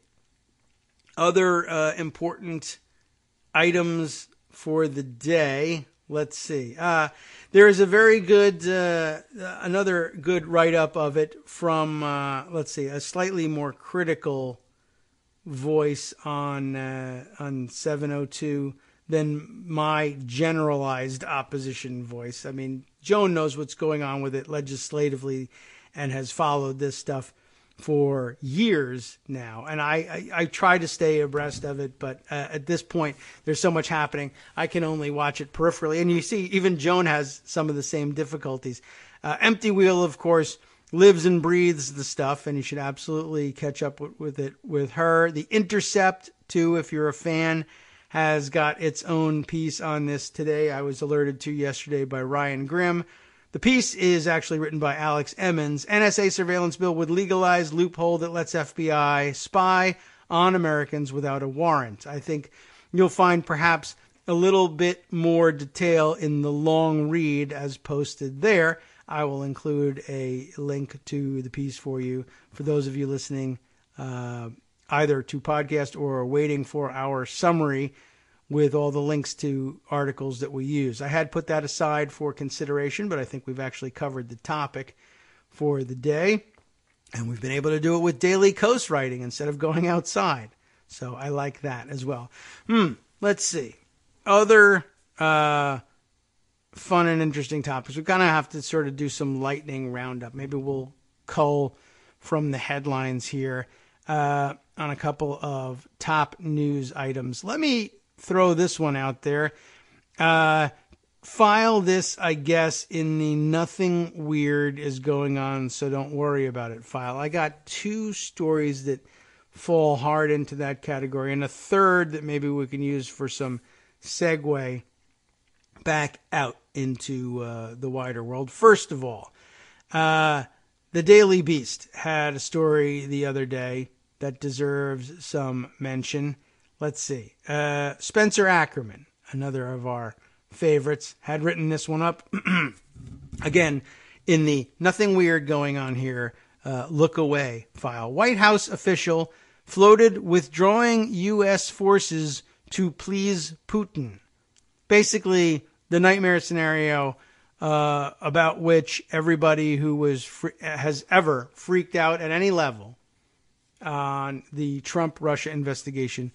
Speaker 3: Other important items for the day. Let's see. There is a very good, another good write-up of it from, let's see, a slightly more critical voice on 702 than my generalized opposition voice. I mean, Joan knows what's going on with it legislatively and has followed this stuff for years now. And I try to stay abreast of it, but at this point, there's so much happening, I can only watch it peripherally. And you see, even Joan has some of the same difficulties. Empty Wheel, of course, lives and breathes the stuff, and you should absolutely catch up with it with her. The Intercept, too, if you're a fan, has got its own piece on this today. I was alerted to yesterday by Ryan Grimm. The piece is actually written by Alex Emmons. NSA surveillance bill would legalize loophole that lets FBI spy on Americans without a warrant. I think you'll find perhaps a little bit more detail in the long read as posted there. I will include a link to the piece for you, for those of you listening either to podcast or waiting for our summary with all the links to articles that we use. I had put that aside for consideration, but I think we've actually covered the topic for the day. And we've been able to do it with daily coast writing instead of going outside. So I like that as well. Let's see. Other fun and interesting topics. We kind of have to sort of do some lightning roundup. Maybe we'll cull from the headlines here on a couple of top news items. Let me throw this one out there. File this, I guess, in the nothing weird is going on, so don't worry about it file. I got two stories that fall hard into that category, and a third that maybe we can use for some segue back out into the wider world. First of all, the Daily Beast had a story the other day that deserves some mention. Let's see. Spencer Ackerman, another of our favorites, had written this one up. Again, in the nothing weird going on here, look away file. White House official floated withdrawing U.S. forces to please Putin. Basically, the nightmare scenario about which everybody who has ever freaked out at any level on the Trump-Russia investigation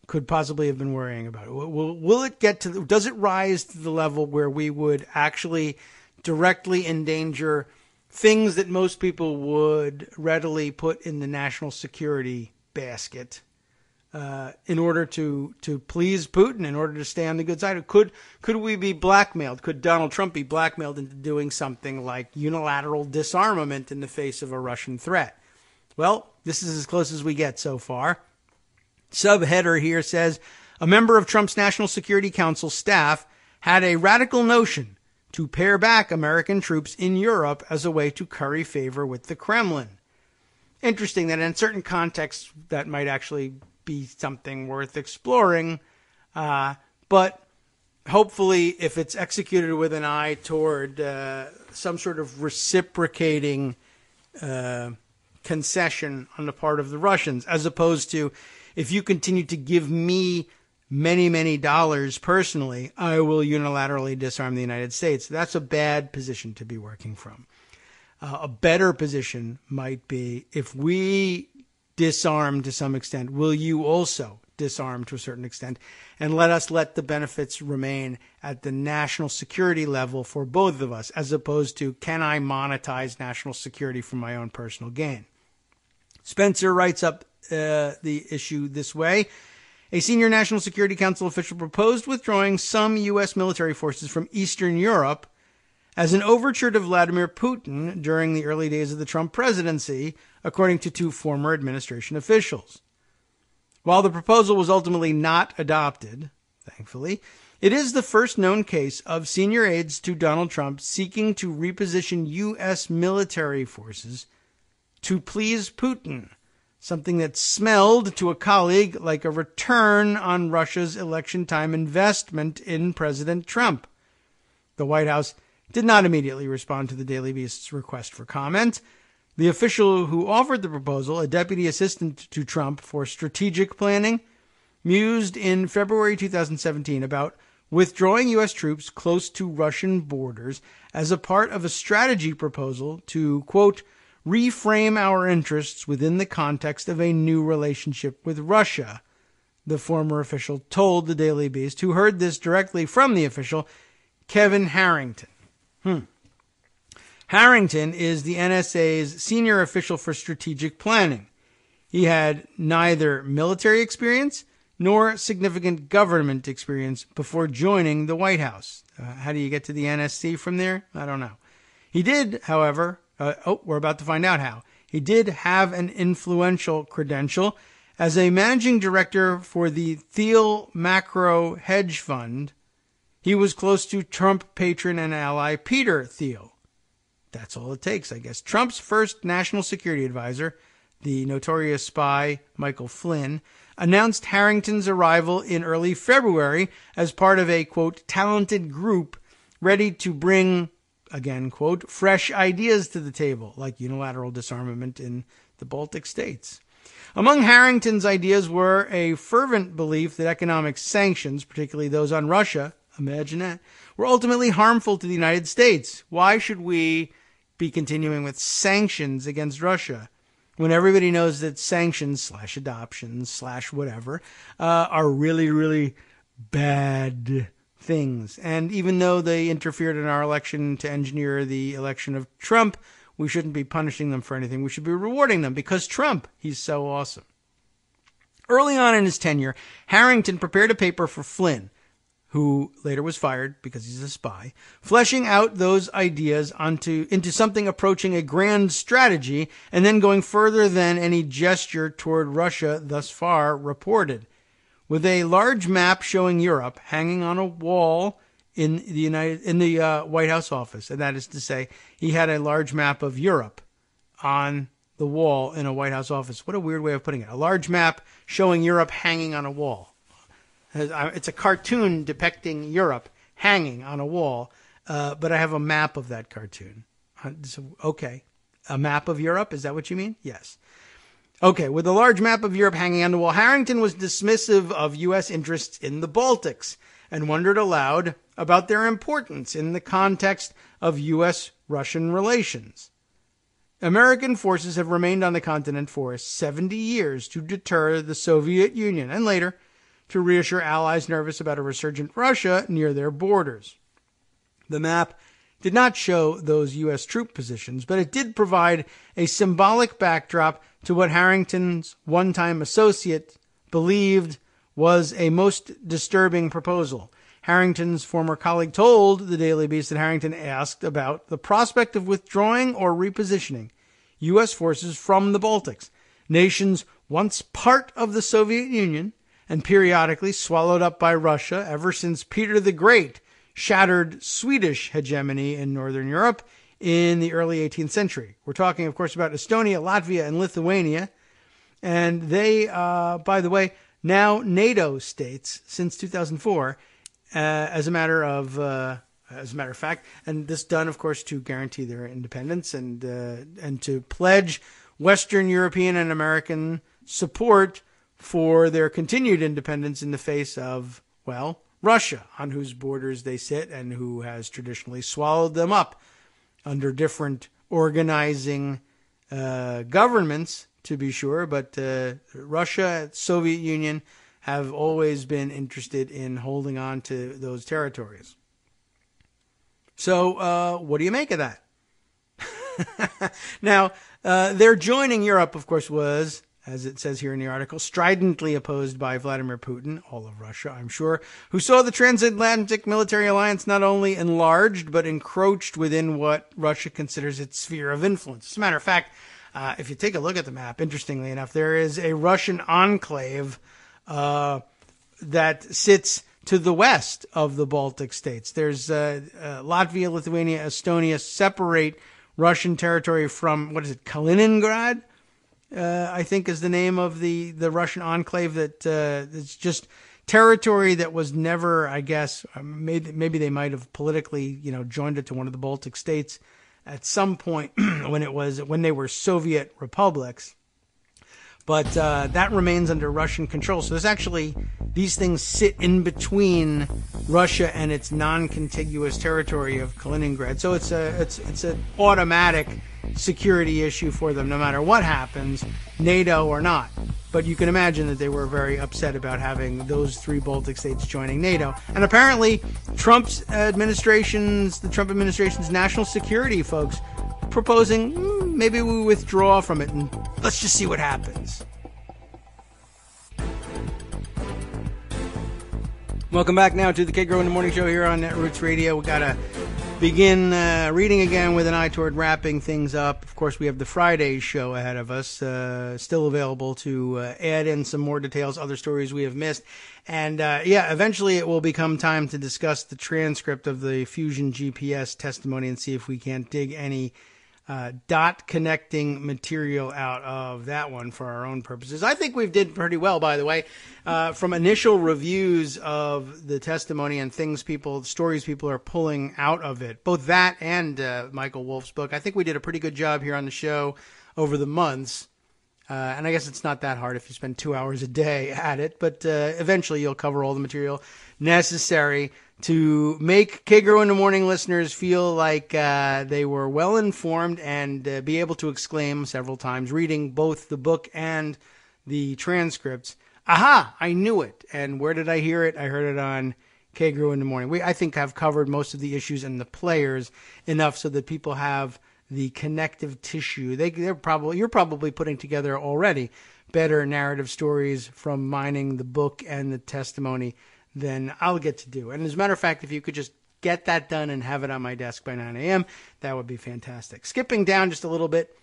Speaker 3: could possibly have been worrying about it. Will it get to, does it rise to the level where we would actually directly endanger things that most people would readily put in the national security basket in order to please Putin, in order to stay on the good side? Could we be blackmailed? Could Donald Trump be blackmailed into doing something like unilateral disarmament in the face of a Russian threat? Well, this is as close as we get so far. Subheader here says, a member of Trump's National Security Council staff had a radical notion to pare back American troops in Europe as a way to curry favor with the Kremlin. Interesting that in certain contexts that might actually be something worth exploring, but hopefully if it's executed with an eye toward some sort of reciprocating concession on the part of the Russians, as opposed to, if you continue to give me many, many dollars personally, I will unilaterally disarm the United States. That's a bad position to be working from. A better position might be, if we disarm to some extent, will you also disarm to a certain extent? And let the benefits remain at the national security level for both of us, as opposed to, can I monetize national security for my own personal gain? Spencer writes up the issue this way. A senior National Security Council official proposed withdrawing some U.S. military forces from Eastern Europe as an overture to Vladimir Putin during the early days of the Trump presidency, according to two former administration officials. While the proposal was ultimately not adopted, thankfully, it is the first known case of senior aides to Donald Trump seeking to reposition U.S. military forces to please Putin, something that smelled to a colleague like a return on Russia's election time investment in President Trump. The White House did not immediately respond to the Daily Beast's request for comment. The official who offered the proposal, a deputy assistant to Trump for strategic planning, mused in February 2017 about withdrawing U.S. troops close to Russian borders as a part of a strategy proposal to, quote, reframe our interests within the context of a new relationship with Russia, the former official told the Daily Beast, who heard this directly from the official, Kevin Harrington. Harrington is the NSA's senior official for strategic planning. He had neither military experience nor significant government experience before joining the White House. How do you get to the NSC from there? I don't know. He did, however, we're about to find out how. He did have an influential credential as a managing director for the Thiel Macro Hedge Fund. He was close to Trump patron and ally Peter Thiel. That's all it takes, I guess. Trump's first national security advisor, the notorious spy Michael Flynn, announced Harrington's arrival in early February as part of a, quote, talented group ready to bring, again, quote, fresh ideas to the table, like unilateral disarmament in the Baltic states. Among Harrington's ideas were a fervent belief that economic sanctions, particularly those on Russia, imagine that, were ultimately harmful to the United States. Why should we be continuing with sanctions against Russia when everybody knows that sanctions / adoptions / whatever are really, really bad things? And even though they interfered in our election to engineer the election of Trump, we shouldn't be punishing them for anything. We should be rewarding them because Trump, he's so awesome. Early on in his tenure, Harrington prepared a paper for Flynn, who later was fired because he's a spy, fleshing out those ideas into something approaching a grand strategy and then going further than any gesture toward Russia thus far reported. With a large map showing Europe hanging on a wall in the White House office, and that is to say, he had a large map of Europe on the wall in a White House office. What a weird way of putting it. A large map showing Europe hanging on a wall. It's a cartoon depicting Europe hanging on a wall, but I have a map of that cartoon. Okay. A map of Europe? Is that what you mean? Yes. Okay, with a large map of Europe hanging on the wall, Harrington was dismissive of U.S. interests in the Baltics and wondered aloud about their importance in the context of U.S.-Russian relations. American forces have remained on the continent for 70 years to deter the Soviet Union and later to reassure allies nervous about a resurgent Russia near their borders. The map did not show those U.S. troop positions, but it did provide a symbolic backdrop to what Harrington's one-time associate believed was a most disturbing proposal. Harrington's former colleague told the Daily Beast that Harrington asked about the prospect of withdrawing or repositioning U.S. forces from the Baltics, nations once part of the Soviet Union and periodically swallowed up by Russia ever since Peter the Great shattered Swedish hegemony in Northern Europe in the early 18th century. We're talking, of course, about Estonia, Latvia, and Lithuania. And they, by the way, now NATO states since 2004, as a matter of fact, and this done, of course, to guarantee their independence and to pledge Western European and American support for their continued independence in the face of, well, Russia, on whose borders they sit and who has traditionally swallowed them up under different organizing governments, to be sure. But Russia, Soviet Union have always been interested in holding on to those territories. So what do you make of that? Now, their joining Europe, of course, was, as it says here in the article, stridently opposed by Vladimir Putin, all of Russia, I'm sure, who saw the transatlantic military alliance not only enlarged, but encroached within what Russia considers its sphere of influence. As a matter of fact, if you take a look at the map, interestingly enough, there is a Russian enclave that sits to the west of the Baltic states. There's Latvia, Lithuania, Estonia separate Russian territory from, Kaliningrad? I think is the name of the Russian enclave that it's just territory that was never, I guess, maybe they might have politically, joined it to one of the Baltic states at some point when they were Soviet republics. But that remains under Russian control. So there's actually, these things sit in between Russia and its non-contiguous territory of Kaliningrad. So it's an automatic security issue for them no matter what happens, NATO or not. But you can imagine that they were very upset about having those three Baltic states joining NATO. And apparently the Trump administration's national security folks proposing maybe we withdraw from it and let's just see what happens. Welcome back now to the Kagro in the Morning Show here on Netroots Radio. We got to begin reading again with an eye toward wrapping things up. Of course, we have the Friday show ahead of us, still available to add in some more details, other stories we have missed. And eventually it will become time to discuss the transcript of the Fusion GPS testimony and see if we can't dig any dot connecting material out of that one for our own purposes. I think we've did pretty well, by the way, from initial reviews of the testimony and stories people are pulling out of it, both that and Michael Wolff's book. I think we did a pretty good job here on the show over the months. And I guess it's not that hard if you spend 2 hours a day at it, but eventually you'll cover all the material necessary to make Kagro in the Morning listeners feel like they were well informed and be able to exclaim several times, reading both the book and the transcripts, "Aha, I knew it." And where did I hear it? I heard it on Kagro in the Morning. We, I think, have covered most of the issues and the players enough so that people have the connective tissue. You're probably putting together already better narrative stories from mining the book and the testimony than I'll get to do. And as a matter of fact, if you could just get that done and have it on my desk by 9 a.m., that would be fantastic. Skipping down just a little bit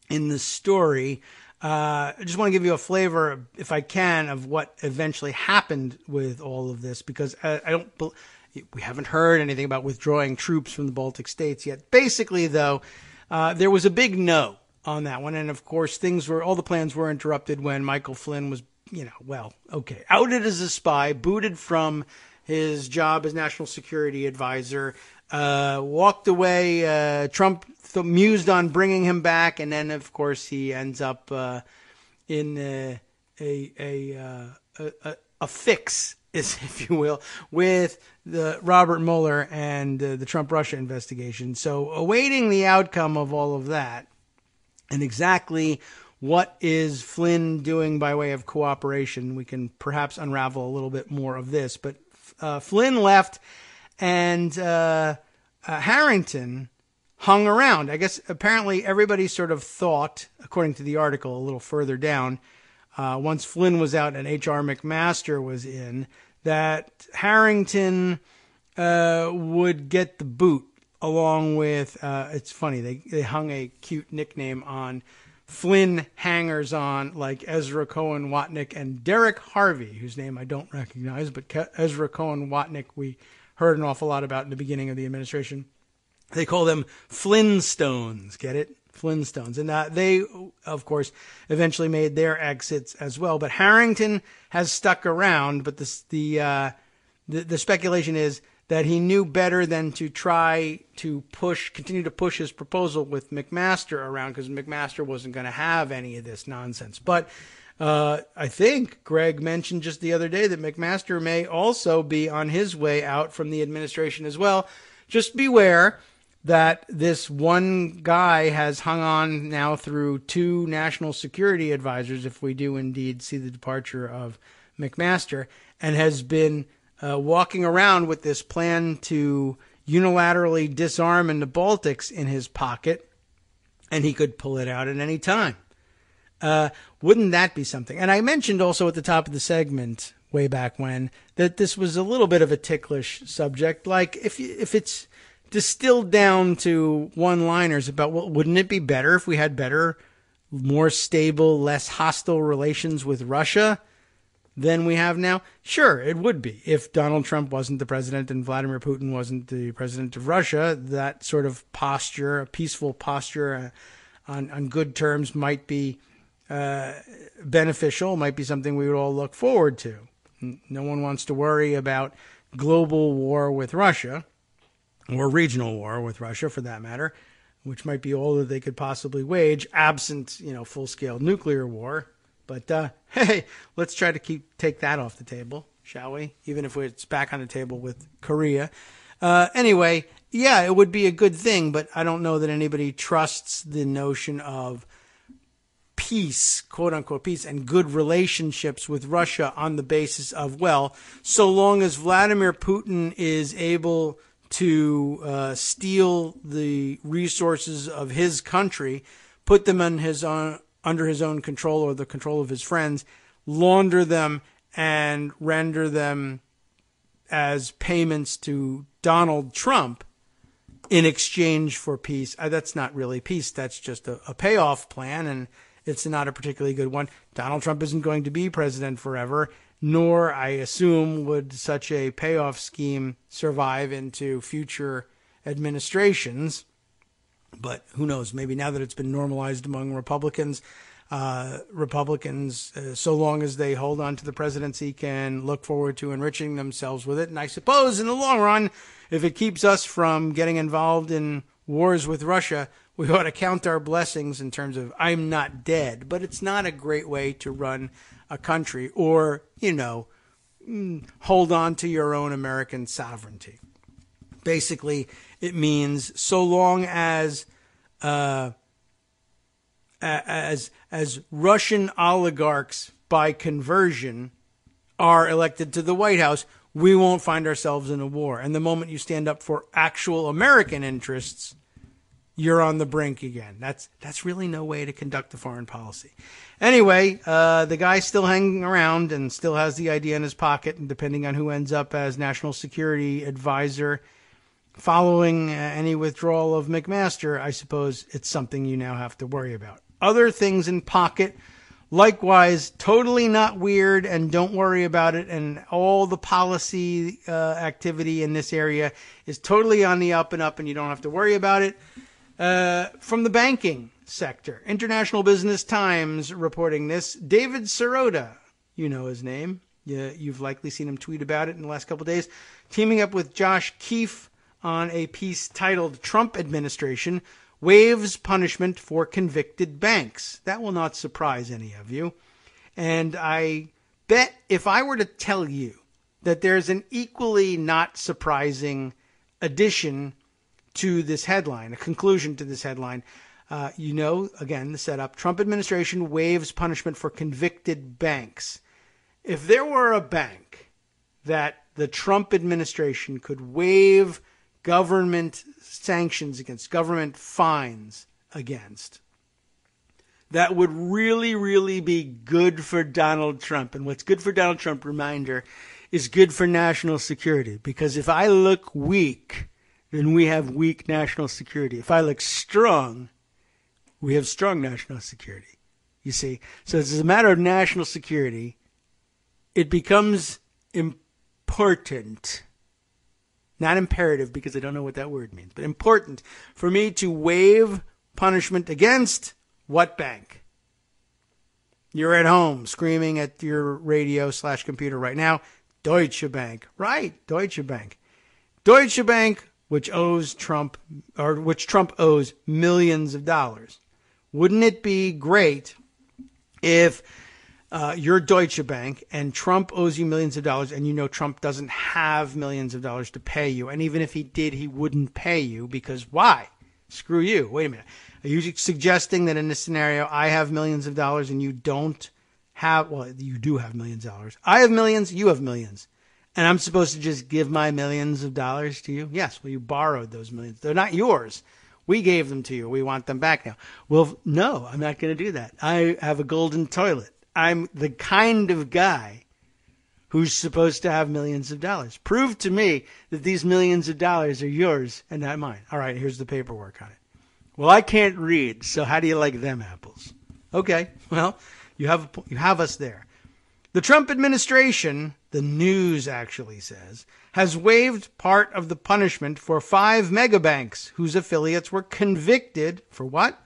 Speaker 3: in the story, I just want to give you a flavor, if I can, of what eventually happened with all of this, because we haven't heard anything about withdrawing troops from the Baltic states yet. Basically, though, there was a big no on that one. And of course, all the plans were interrupted when Michael Flynn was, outed as a spy, booted from his job as national security advisor, walked away. Trump mused on bringing him back. And then, of course, he ends up in a fix, if you will, with the Robert Mueller and the Trump-Russia investigation. So awaiting the outcome of all of that and exactly what is Flynn doing by way of cooperation, we can perhaps unravel a little bit more of this. But Flynn left and Harrington hung around. I guess apparently everybody sort of thought, according to the article a little further down, once Flynn was out and H.R. McMaster was in, that Harrington would get the boot along with, it's funny, they hung a cute nickname on Flynn hangers-on like Ezra Cohen Watnick and Derek Harvey, whose name I don't recognize, but Ezra Cohen Watnick we heard an awful lot about in the beginning of the administration. They call them Flintstones, get it? Flintstones. And they, of course, eventually made their exits as well. But Harrington has stuck around, but the speculation is that he knew better than to try to continue to push his proposal with McMaster around, because McMaster wasn't going to have any of this nonsense. But I think Greg mentioned just the other day that McMaster may also be on his way out from the administration as well. Just beware that this one guy has hung on now through two national security advisors, if we do indeed see the departure of McMaster, and has been walking around with this plan to unilaterally disarm in the Baltics in his pocket, and he could pull it out at any time. Wouldn't that be something? And I mentioned also at the top of the segment way back when that this was a little bit of a ticklish subject. Like if it's distilled down to one-liners about, well, wouldn't it be better if we had better, more stable, less hostile relations with Russia than we have now? Sure, it would be. If Donald Trump wasn't the president and Vladimir Putin wasn't the president of Russia, that sort of posture, a peaceful posture on good terms might be beneficial, might be something we would all look forward to. No one wants to worry about global war with Russia, or regional war with Russia for that matter, which might be all that they could possibly wage, absent, full-scale nuclear war. But hey, let's try to take that off the table, shall we? Even if it's back on the table with Korea. Anyway, yeah, it would be a good thing, but I don't know that anybody trusts the notion of peace, quote unquote peace, and good relationships with Russia on the basis of, well, so long as Vladimir Putin is able to steal the resources of his country, put them under his own control or the control of his friends, launder them and render them as payments to Donald Trump in exchange for peace. That's not really peace. That's just a payoff plan, and it's not a particularly good one. Donald Trump isn't going to be president forever, nor, I assume, would such a payoff scheme survive into future administrations. But who knows? Maybe now that it's been normalized among Republicans, so long as they hold on to the presidency, can look forward to enriching themselves with it. And I suppose in the long run, if it keeps us from getting involved in wars with Russia, we ought to count our blessings in terms of I'm not dead. But it's not a great way to run a country or, hold on to your own American sovereignty. Basically, it means so long as Russian oligarchs by conversion are elected to the White House, we won't find ourselves in a war. And the moment you stand up for actual American interests, you're on the brink again. That's really no way to conduct a foreign policy. Anyway, the guy's still hanging around and still has the idea in his pocket, and depending on who ends up as national security advisor following any withdrawal of McMaster, I suppose it's something you now have to worry about. Other things in pocket, likewise, totally not weird, and don't worry about it. And all the policy activity in this area is totally on the up and up, and you don't have to worry about it. From the banking sector, International Business Times reporting this. David Sirota, you know his name. You've likely seen him tweet about it in the last couple of days, teaming up with Josh Keefe on a piece titled Trump Administration Waives Punishment for Convicted Banks. That will not surprise any of you. And I bet if I were to tell you that there's an equally not surprising addition to this headline, a conclusion to this headline, again, the setup, Trump administration waives punishment for convicted banks. If there were a bank that the Trump administration could waive government sanctions against, government fines against, that would really, really be good for Donald Trump. And what's good for Donald Trump, reminder, is good for national security. Because if I look weak, then we have weak national security. If I look strong, we have strong national security. You see? So as a matter of national security, it becomes important, not imperative because I don't know what that word means, but important for me to waive punishment against what bank? You're at home screaming at your radio/computer right now. Deutsche Bank. Right, Deutsche Bank. Deutsche Bank, which Trump owes millions of dollars. Wouldn't it be great if you're Deutsche Bank and Trump owes you millions of dollars and you know Trump doesn't have millions of dollars to pay you, and even if he did, he wouldn't pay you because why? Screw you. Wait a minute. Are you suggesting that in this scenario I have millions of dollars and you don't have, well, you do have millions of dollars. I have millions, you have millions. And I'm supposed to just give my millions of dollars to you? Yes, well, you borrowed those millions. They're not yours. We gave them to you. We want them back now. Well, no, I'm not going to do that. I have a golden toilet. I'm the kind of guy who's supposed to have millions of dollars. Prove to me that these millions of dollars are yours and not mine. All right, here's the paperwork on it. Well, I can't read, so how do you like them apples? Okay, well, you have us there. The Trump administration, the news actually says, has waived part of the punishment for 5 megabanks whose affiliates were convicted for what?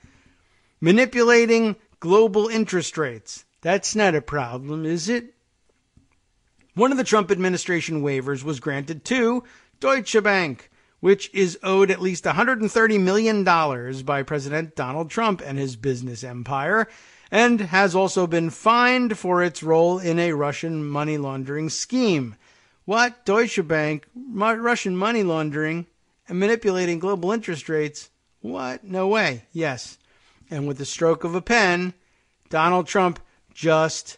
Speaker 3: Manipulating global interest rates. That's not a problem, is it? One of the Trump administration waivers was granted to Deutsche Bank, which is owed at least $130 million by President Donald Trump and his business empire. and has also been fined for its role in a Russian money laundering scheme. What? Deutsche Bank, Russian money laundering, and manipulating global interest rates? What? No way. Yes. And with the stroke of a pen, Donald Trump just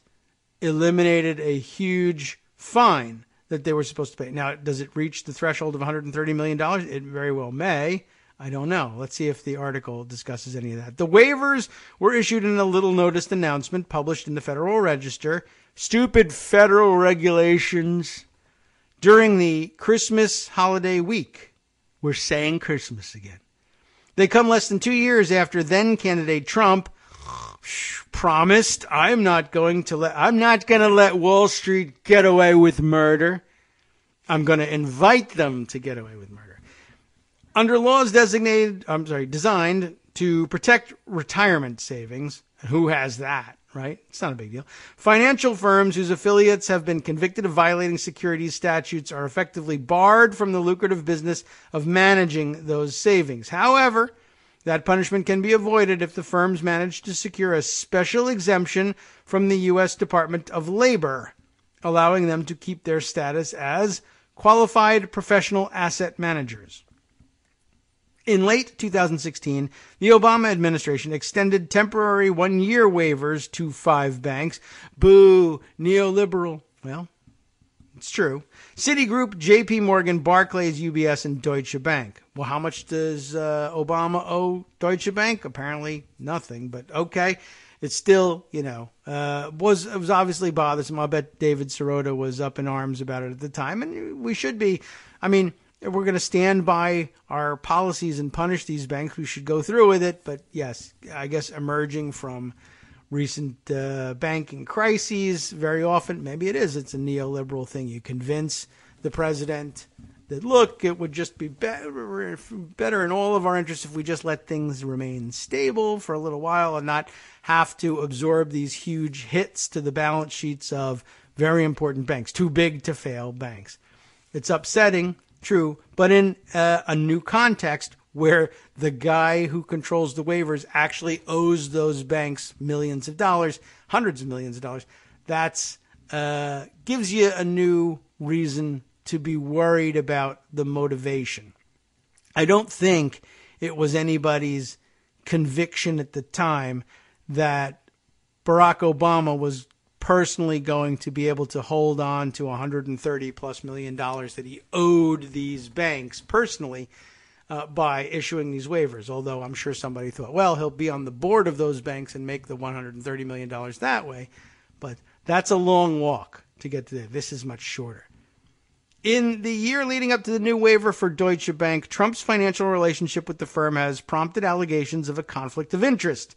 Speaker 3: eliminated a huge fine that they were supposed to pay. Now, does it reach the threshold of $130 million? It very well may. I don't know. Let's see if the article discusses any of that. The waivers were issued in a little noticed announcement published in the Federal Register. Stupid federal regulations during the Christmas holiday week. We're saying Christmas again. They come less than 2 years after then candidate Trump promised, I'm not going to let Wall Street get away with murder. I'm going to invite them to get away with murder. Under laws designed to protect retirement savings, who has that, right? It's not a big deal. Financial firms whose affiliates have been convicted of violating securities statutes are effectively barred from the lucrative business of managing those savings. However, that punishment can be avoided if the firms manage to secure a special exemption from the U.S. Department of Labor, allowing them to keep their status as qualified professional asset managers. In late 2016, the Obama administration extended temporary one-year waivers to 5 banks. Boo, neoliberal. Well, it's true. Citigroup, JP Morgan, Barclays, UBS, and Deutsche Bank. Well, how much does Obama owe Deutsche Bank? Apparently nothing, but okay. It's still, it was obviously bothersome. I bet David Sirota was up in arms about it at the time, and we should be. I mean, if we're going to stand by our policies and punish these banks, we should go through with it. But yes, I guess emerging from recent banking crises, very often, maybe it's a neoliberal thing. You convince the president that, look, it would just be better in all of our interests if we just let things remain stable for a little while and not have to absorb these huge hits to the balance sheets of very important banks, too big to fail banks. It's upsetting, true, but in a new context where the guy who controls the waivers actually owes those banks millions of dollars, hundreds of millions of dollars, that's gives you a new reason to be worried about the motivation. I don't think it was anybody's conviction at the time that Barack Obama was personally going to be able to hold on to $130+ million that he owed these banks personally by issuing these waivers. Although I'm sure somebody thought, well, he'll be on the board of those banks and make the $130 million that way. But that's a long walk to get to there. This is much shorter. In the year leading up to the new waiver for Deutsche Bank, Trump's financial relationship with the firm has prompted allegations of a conflict of interest.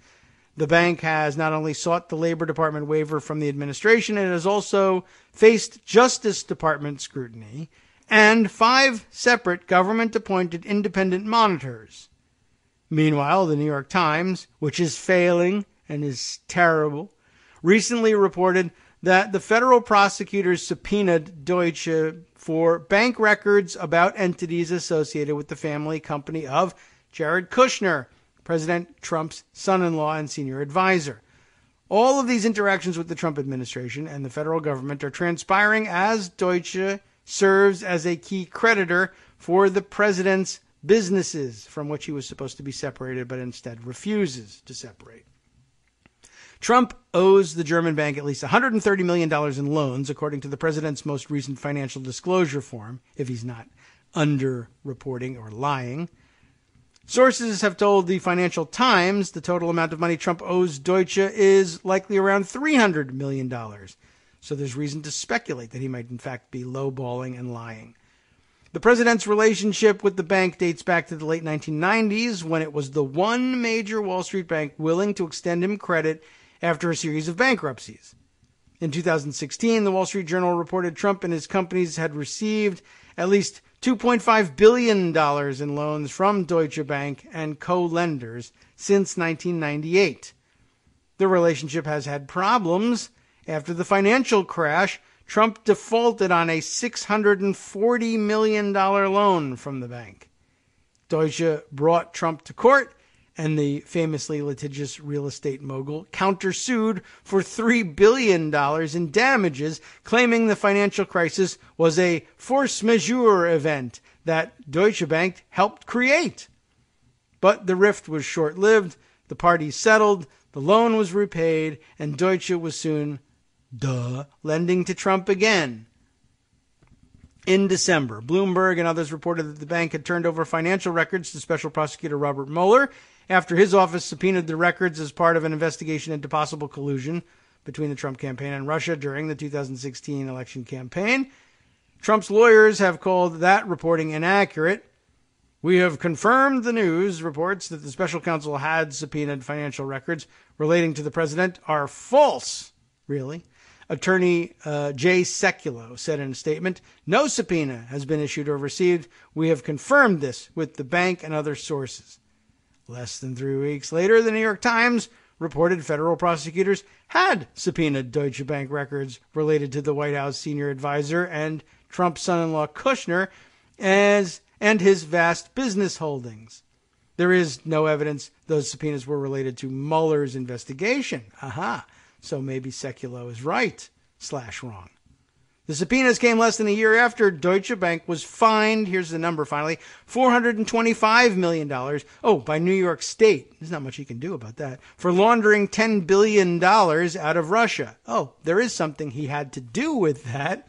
Speaker 3: The bank has not only sought the Labor Department waiver from the administration, it has also faced Justice Department scrutiny and 5 separate government-appointed independent monitors. Meanwhile, the New York Times, which is failing and is terrible, recently reported that the federal prosecutors subpoenaed Deutsche for bank records about entities associated with the family company of Jared Kushner, President Trump's son-in-law and senior advisor. All of these interactions with the Trump administration and the federal government are transpiring as Deutsche serves as a key creditor for the president's businesses, from which he was supposed to be separated but instead refuses to separate. Trump owes the German bank at least $130 million in loans, according to the president's most recent financial disclosure form, if he's not under-reporting or lying. Sources have told the Financial Times the total amount of money Trump owes Deutsche is likely around $300 million. So there's reason to speculate that he might in fact be lowballing and lying. The president's relationship with the bank dates back to the late 1990s, when it was the one major Wall Street bank willing to extend him credit after a series of bankruptcies. In 2016, the Wall Street Journal reported Trump and his companies had received at least $2.5 billion in loans from Deutsche Bank and co-lenders since 1998. The relationship has had problems. After the financial crash, Trump defaulted on a $640 million loan from the bank. Deutsche brought Trump to court and the famously litigious real estate mogul countersued for $3 billion in damages, claiming the financial crisis was a force majeure event that Deutsche Bank helped create. But the rift was short-lived, the parties settled, the loan was repaid, and Deutsche was soon, lending to Trump again. In December, Bloomberg and others reported that the bank had turned over financial records to Special Prosecutor Robert Mueller after his office subpoenaed the records as part of an investigation into possible collusion between the Trump campaign and Russia during the 2016 election campaign. Trump's lawyers have called that reporting inaccurate. We have confirmed the news reports that the special counsel had subpoenaed financial records relating to the president are false. Really? Attorney Jay Sekulow said in a statement, no subpoena has been issued or received. We have confirmed this with the bank and other sources. Less than 3 weeks later, the New York Times reported federal prosecutors had subpoenaed Deutsche Bank records related to the White House senior advisor and Trump's son-in-law Kushner and his vast business holdings. There is no evidence those subpoenas were related to Mueller's investigation. Aha. So maybe Sekulow is right / wrong. The subpoenas came less than a year after Deutsche Bank was fined, here's the number finally, $425 million, by New York State. There's not much he can do about that, for laundering $10 billion out of Russia. There is something he had to do with that,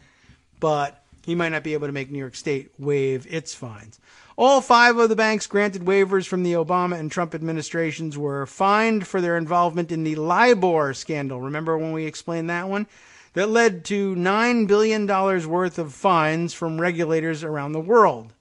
Speaker 3: but he might not be able to make New York State waive its fines. All 5 of the banks granted waivers from the Obama and Trump administrations were fined for their involvement in the LIBOR scandal. Remember when we explained that one? That led to $9 billion worth of fines from regulators around the world.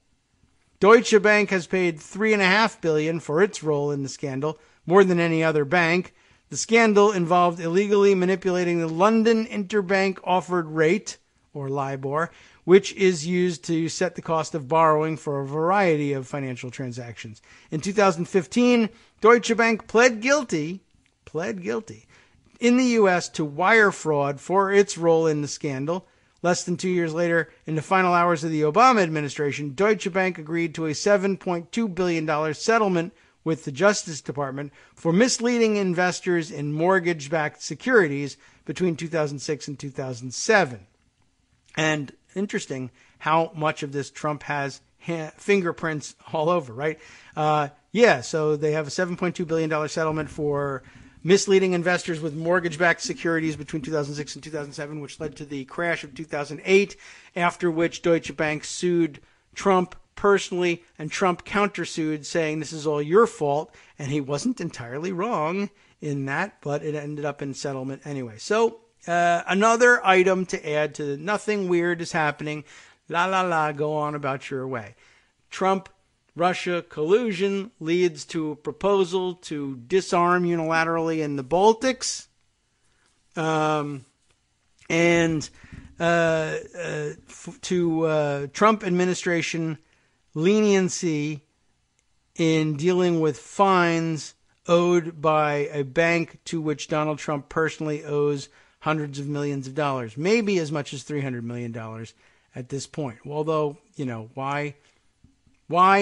Speaker 3: Deutsche Bank has paid $3.5 billion for its role in the scandal, more than any other bank. The scandal involved illegally manipulating the London Interbank Offered Rate, or LIBOR, which is used to set the cost of borrowing for a variety of financial transactions. In 2015, Deutsche Bank pled guilty in the U.S. to wire fraud for its role in the scandal. Less than 2 years later, in the final hours of the Obama administration, Deutsche Bank agreed to a $7.2 billion settlement with the Justice Department for misleading investors in mortgage-backed securities between 2006 and 2007. And interesting how much of this Trump has fingerprints all over, right? So they have a $7.2 billion settlement for misleading investors with mortgage-backed securities between 2006 and 2007, which led to the crash of 2008, after which Deutsche Bank sued Trump personally, and Trump countersued, saying this is all your fault, and he wasn't entirely wrong in that, but it ended up in settlement anyway. So another item to add to nothing weird is happening. Go on about your way. Trump-Russia collusion leads to a proposal to disarm unilaterally in the Baltics. To Trump administration leniency in dealing with fines owed by a bank to which Donald Trump personally owes hundreds of millions of dollars, maybe as much as $300 million at this point. Although, why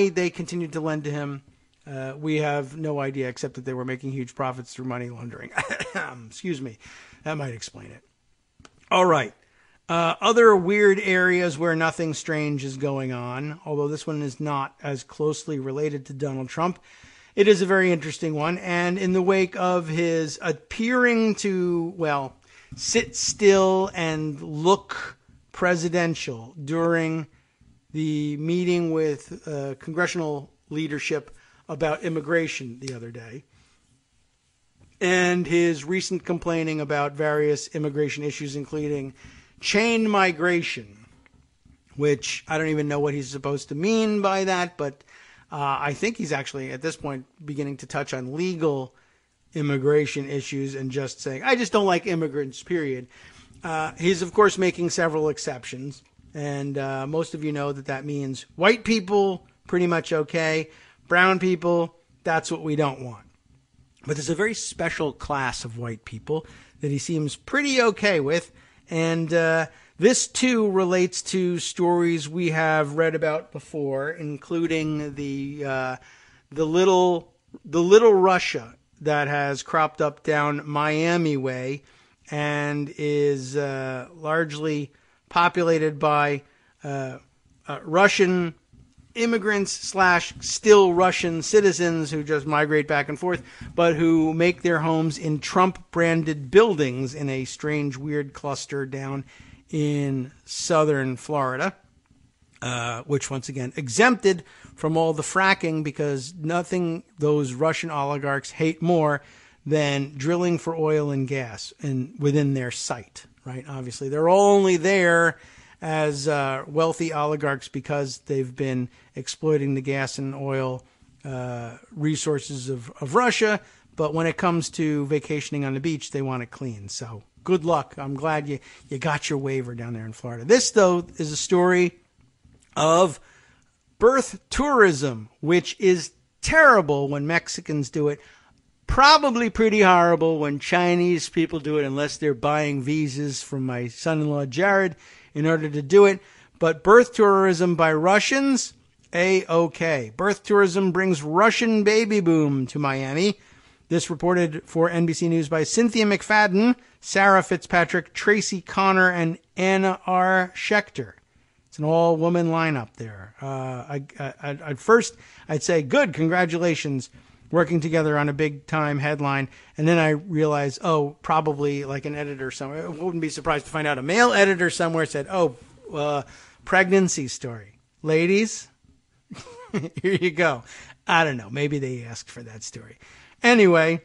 Speaker 3: they continued to lend to him, we have no idea, except that they were making huge profits through money laundering. Excuse me. That might explain it. All right. Other weird areas where nothing strange is going on, although this one is not as closely related to Donald Trump. It is a very interesting one. And in the wake of his appearing to, sit still and look presidential during the meeting with congressional leadership about immigration the other day, and his recent complaining about various immigration issues, including chain migration, which I don't even know what he's supposed to mean by that, but I think he's actually at this point beginning to touch on legal immigration issues and just saying, I just don't like immigrants, period. He's, of course, making several exceptions, and most of you know that means white people, pretty much okay. Brown people, that's what we don't want. But there's a very special class of white people that he seems pretty okay with, and this, too, relates to stories we have read about before, including the little the little Russia that has cropped up down Miami way and is largely populated by Russian immigrants / still Russian citizens who just migrate back and forth, but who make their homes in Trump-branded buildings in a strange, weird cluster down in southern Florida, which, once again, exempted from all the fracking because nothing those Russian oligarchs hate more than drilling for oil and gas within their site, right? Obviously, they're all only there as wealthy oligarchs because they've been exploiting the gas and oil resources of Russia. But when it comes to vacationing on the beach, they want it clean. So good luck. I'm glad you got your waiver down there in Florida. This, though, is a story of birth tourism, which is terrible when Mexicans do it. Probably pretty horrible when Chinese people do it, unless they're buying visas from my son-in-law Jared in order to do it. But birth tourism by Russians, A-OK. Birth tourism brings Russian baby boom to Miami. This reported for NBC News by Cynthia McFadden, Sarah Fitzpatrick, Tracy Connor, and Anna R. Schechter. It's an all-woman lineup there. At first, I'd say, good, congratulations, working together on a big-time headline. And then I realized, probably like an editor somewhere. I wouldn't be surprised to find out a male editor somewhere said, pregnancy story. Ladies, here you go. I don't know. Maybe they asked for that story. Anyway,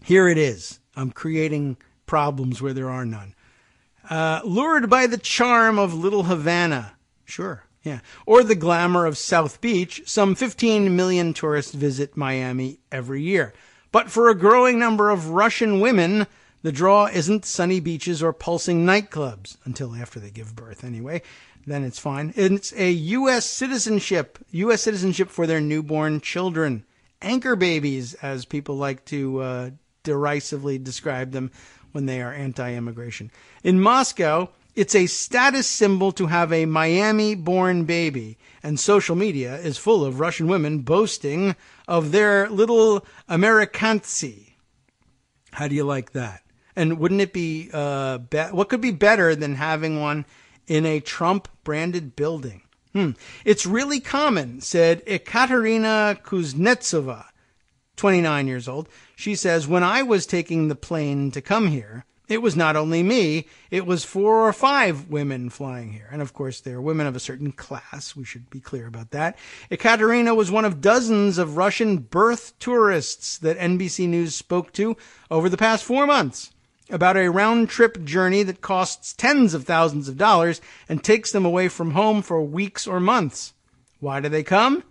Speaker 3: here it is. I'm creating problems where there are none. Lured by the charm of Little Havana. Sure, yeah. Or the glamour of South Beach, some 15 million tourists visit Miami every year. But for a growing number of Russian women, the draw isn't sunny beaches or pulsing nightclubs, until after they give birth anyway. Then it's fine. It's a U.S. citizenship for their newborn children. Anchor babies, as people like to derisively describe them when they are anti-immigration. In Moscow, it's a status symbol to have a Miami-born baby, and social media is full of Russian women boasting of their little Amerikantsy. How do you like that? And wouldn't it be, what could be better than having one in a Trump-branded building? It's really common, said Ekaterina Kuznetsova, 29 years old. She says, when I was taking the plane to come here, it was not only me, it was 4 or 5 women flying here. And of course, they're women of a certain class. We should be clear about that. Ekaterina was one of dozens of Russian birth tourists that NBC News spoke to over the past 4 months about a round-trip journey that costs tens of thousands of dollars and takes them away from home for weeks or months. Why do they come?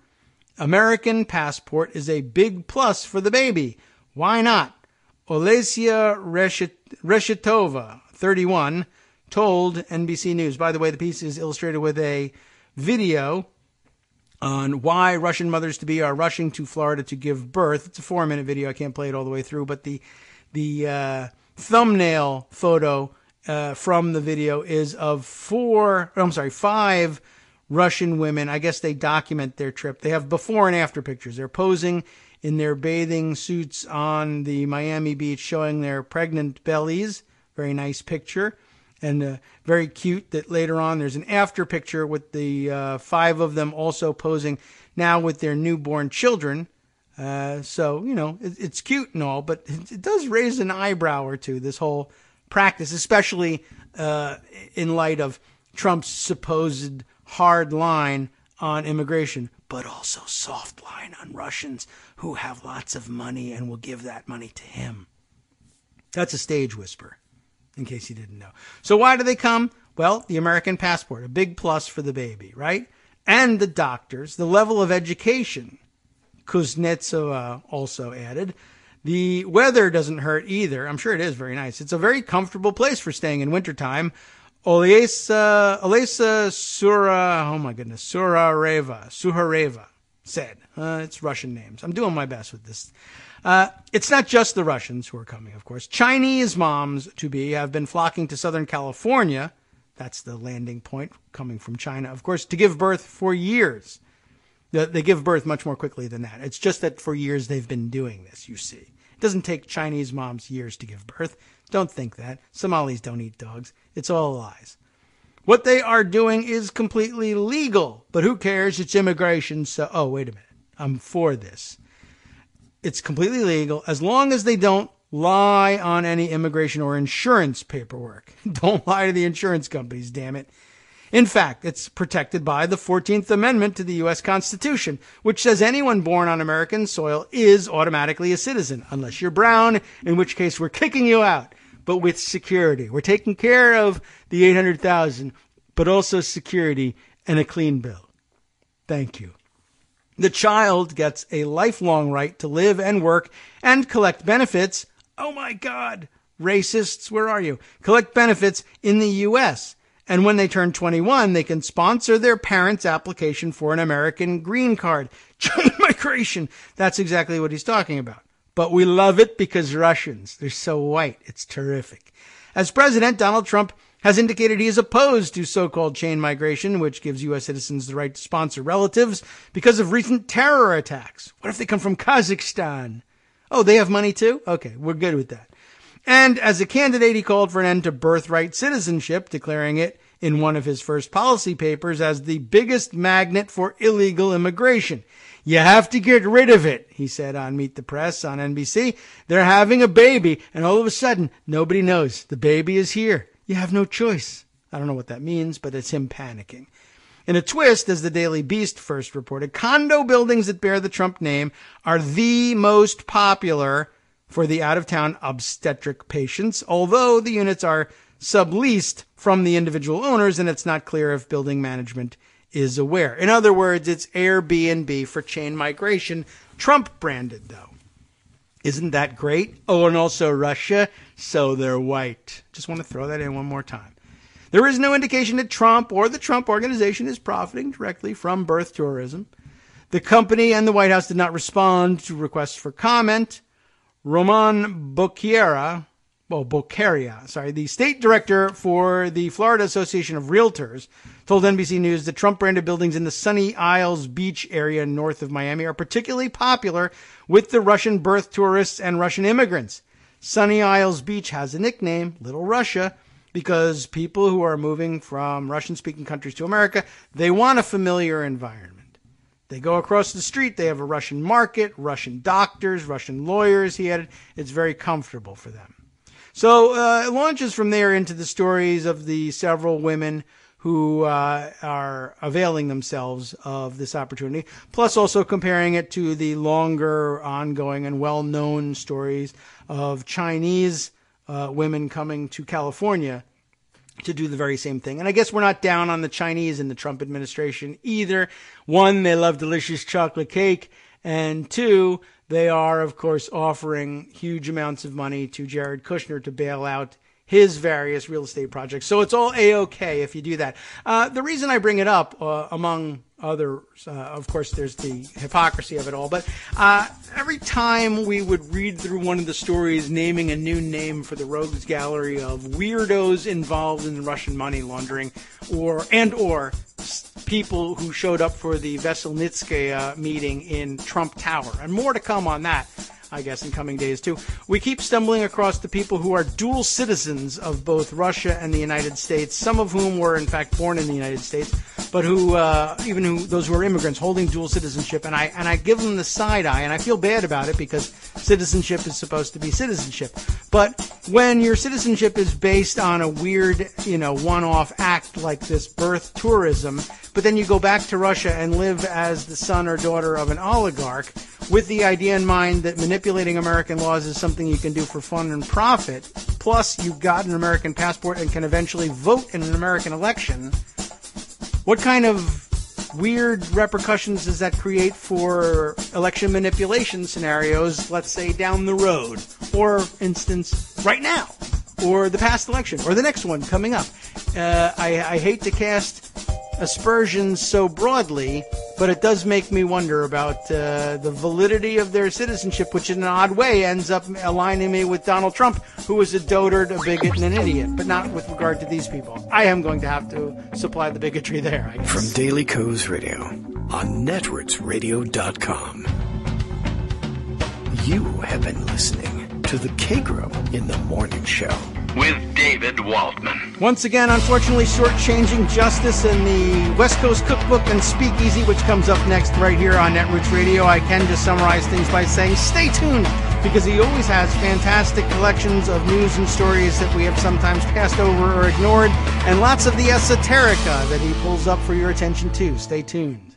Speaker 3: American passport is a big plus for the baby. Why not? Olesia Reshetova, 31, told NBC News. By the way, the piece is illustrated with a video on why Russian mothers-to-be are rushing to Florida to give birth. It's a 4-minute video. I can't play it all the way through, but the thumbnail photo from the video is of 5 Russian women. I guess they document their trip. They have before and after pictures. They're posing in their bathing suits on the Miami beach, showing their pregnant bellies. Very nice picture. And very cute that later on there's an after picture with the 5 of them also posing now with their newborn children. So, it's cute and all, but it does raise an eyebrow or two, this whole practice, especially in light of Trump's supposed hard line on immigration, but also soft line on Russians who have lots of money and will give that money to him. That's a stage whisper, in case you didn't know. So why do they come? Well, the American passport, a big plus for the baby, right? And the doctors, the level of education, Kuznetsova also added. The weather doesn't hurt either. I'm sure it is very nice. It's a very comfortable place for staying in wintertime. Olesa Suhareva said. It's Russian names. I'm doing my best with this. It's not just the Russians who are coming, of course. Chinese moms-to-be have been flocking to Southern California. That's the landing point coming from China, of course, to give birth for years. They give birth much more quickly than that. It's just that for years they've been doing this, you see. It doesn't take Chinese moms years to give birth. Don't think that. Somalis don't eat dogs. It's all lies. What they are doing is completely legal, but who cares? It's immigration. So, oh, wait a minute. I'm for this. It's completely legal as long as they don't lie on any immigration or insurance paperwork. Don't lie to the insurance companies, damn it. In fact, it's protected by the 14th Amendment to the U.S. Constitution, which says anyone born on American soil is automatically a citizen, unless you're brown, in which case we're kicking you out, but with security. We're taking care of the 800,000, but also security and a clean bill. Thank you. The child gets a lifelong right to live and work and collect benefits. Oh my God, racists, where are you? Collect benefits in the U.S., and when they turn 21, they can sponsor their parents' application for an American green card. Chain migration. That's exactly what he's talking about. But we love it because Russians, they're so white. It's terrific. As president, Donald Trump has indicated he is opposed to so-called chain migration, which gives U.S. citizens the right to sponsor relatives because of recent terror attacks. What if they come from Kazakhstan? Oh, they have money too? Okay, we're good with that. And as a candidate, he called for an end to birthright citizenship, declaring it in one of his first policy papers as the biggest magnet for illegal immigration. You have to get rid of it, he said on Meet the Press on NBC. They're having a baby, and all of a sudden, nobody knows. The baby is here. You have no choice. I don't know what that means, but it's him panicking. In a twist, as the Daily Beast first reported, condo buildings that bear the Trump name are the most popular for the out-of-town obstetric patients, although the units are subleased from the individual owners, and it's not clear if building management is aware. In other words, it's Airbnb for chain migration, Trump-branded, though. Isn't that great? Oh, and also Russia, so they're white. Just want to throw that in one more time. There is no indication that Trump or the Trump Organization is profiting directly from birth tourism. The company and the White House did not respond to requests for comment. Roman Bocaria, the state director for the Florida Association of Realtors, told NBC News that Trump-branded buildings in the Sunny Isles Beach area north of Miami are particularly popular with the Russian birth tourists and Russian immigrants. Sunny Isles Beach has a nickname, Little Russia, because people who are moving from Russian-speaking countries to America, they want a familiar environment. They go across the street, they have a Russian market, Russian doctors, Russian lawyers, he added. It's very comfortable for them. So it launches from there into the stories of the several women who are availing themselves of this opportunity, plus also comparing it to the longer, ongoing, and well-known stories of Chinese women coming to California to do the very same thing. And I guess we're not down on the Chinese in the Trump administration either. One, they love delicious chocolate cake, and two, they are, of course, offering huge amounts of money to Jared Kushner to bail out his various real estate projects. So it's all A-OK if you do that. The reason I bring it up, among others, of course, there's the hypocrisy of it all. But every time we would read through one of the stories naming a new name for the rogues gallery of weirdos involved in Russian money laundering or people who showed up for the Veselnitskaya meeting in Trump Tower, and more to come on that, I guess, in coming days, too. We keep stumbling across the people who are dual citizens of both Russia and the United States, some of whom were, in fact, born in the United States, but those who are immigrants holding dual citizenship, and I give them the side eye, and I feel bad about it because citizenship is supposed to be citizenship. But when your citizenship is based on a weird, one-off act like this birth tourism, but then you go back to Russia and live as the son or daughter of an oligarch with the idea in mind that manipulating American laws is something you can do for fun and profit, plus you've got an American passport and can eventually vote in an American election, what kind of weird repercussions does that create for election manipulation scenarios, let's say down the road, or instance right now, or the past election, or the next one coming up? I hate to cast aspersions so broadly, but it does make me wonder about the validity of their citizenship, which in an odd way ends up aligning me with Donald Trump, who is a dotard, a bigot, and an idiot, but not with regard to these people. I am going to have to supply the bigotry there, I guess.
Speaker 1: From Daily Kos Radio, on netrootsradio.com. You have been listening to the Kagro in the Morning Show
Speaker 2: with David Waldman.
Speaker 3: Once again, unfortunately, shortchanging justice in the West Coast Cookbook and Speakeasy, which comes up next right here on Netroots Radio. I can just summarize things by saying stay tuned, because he always has fantastic collections of news and stories that we have sometimes passed over or ignored, and lots of the esoterica that he pulls up for your attention too. Stay tuned.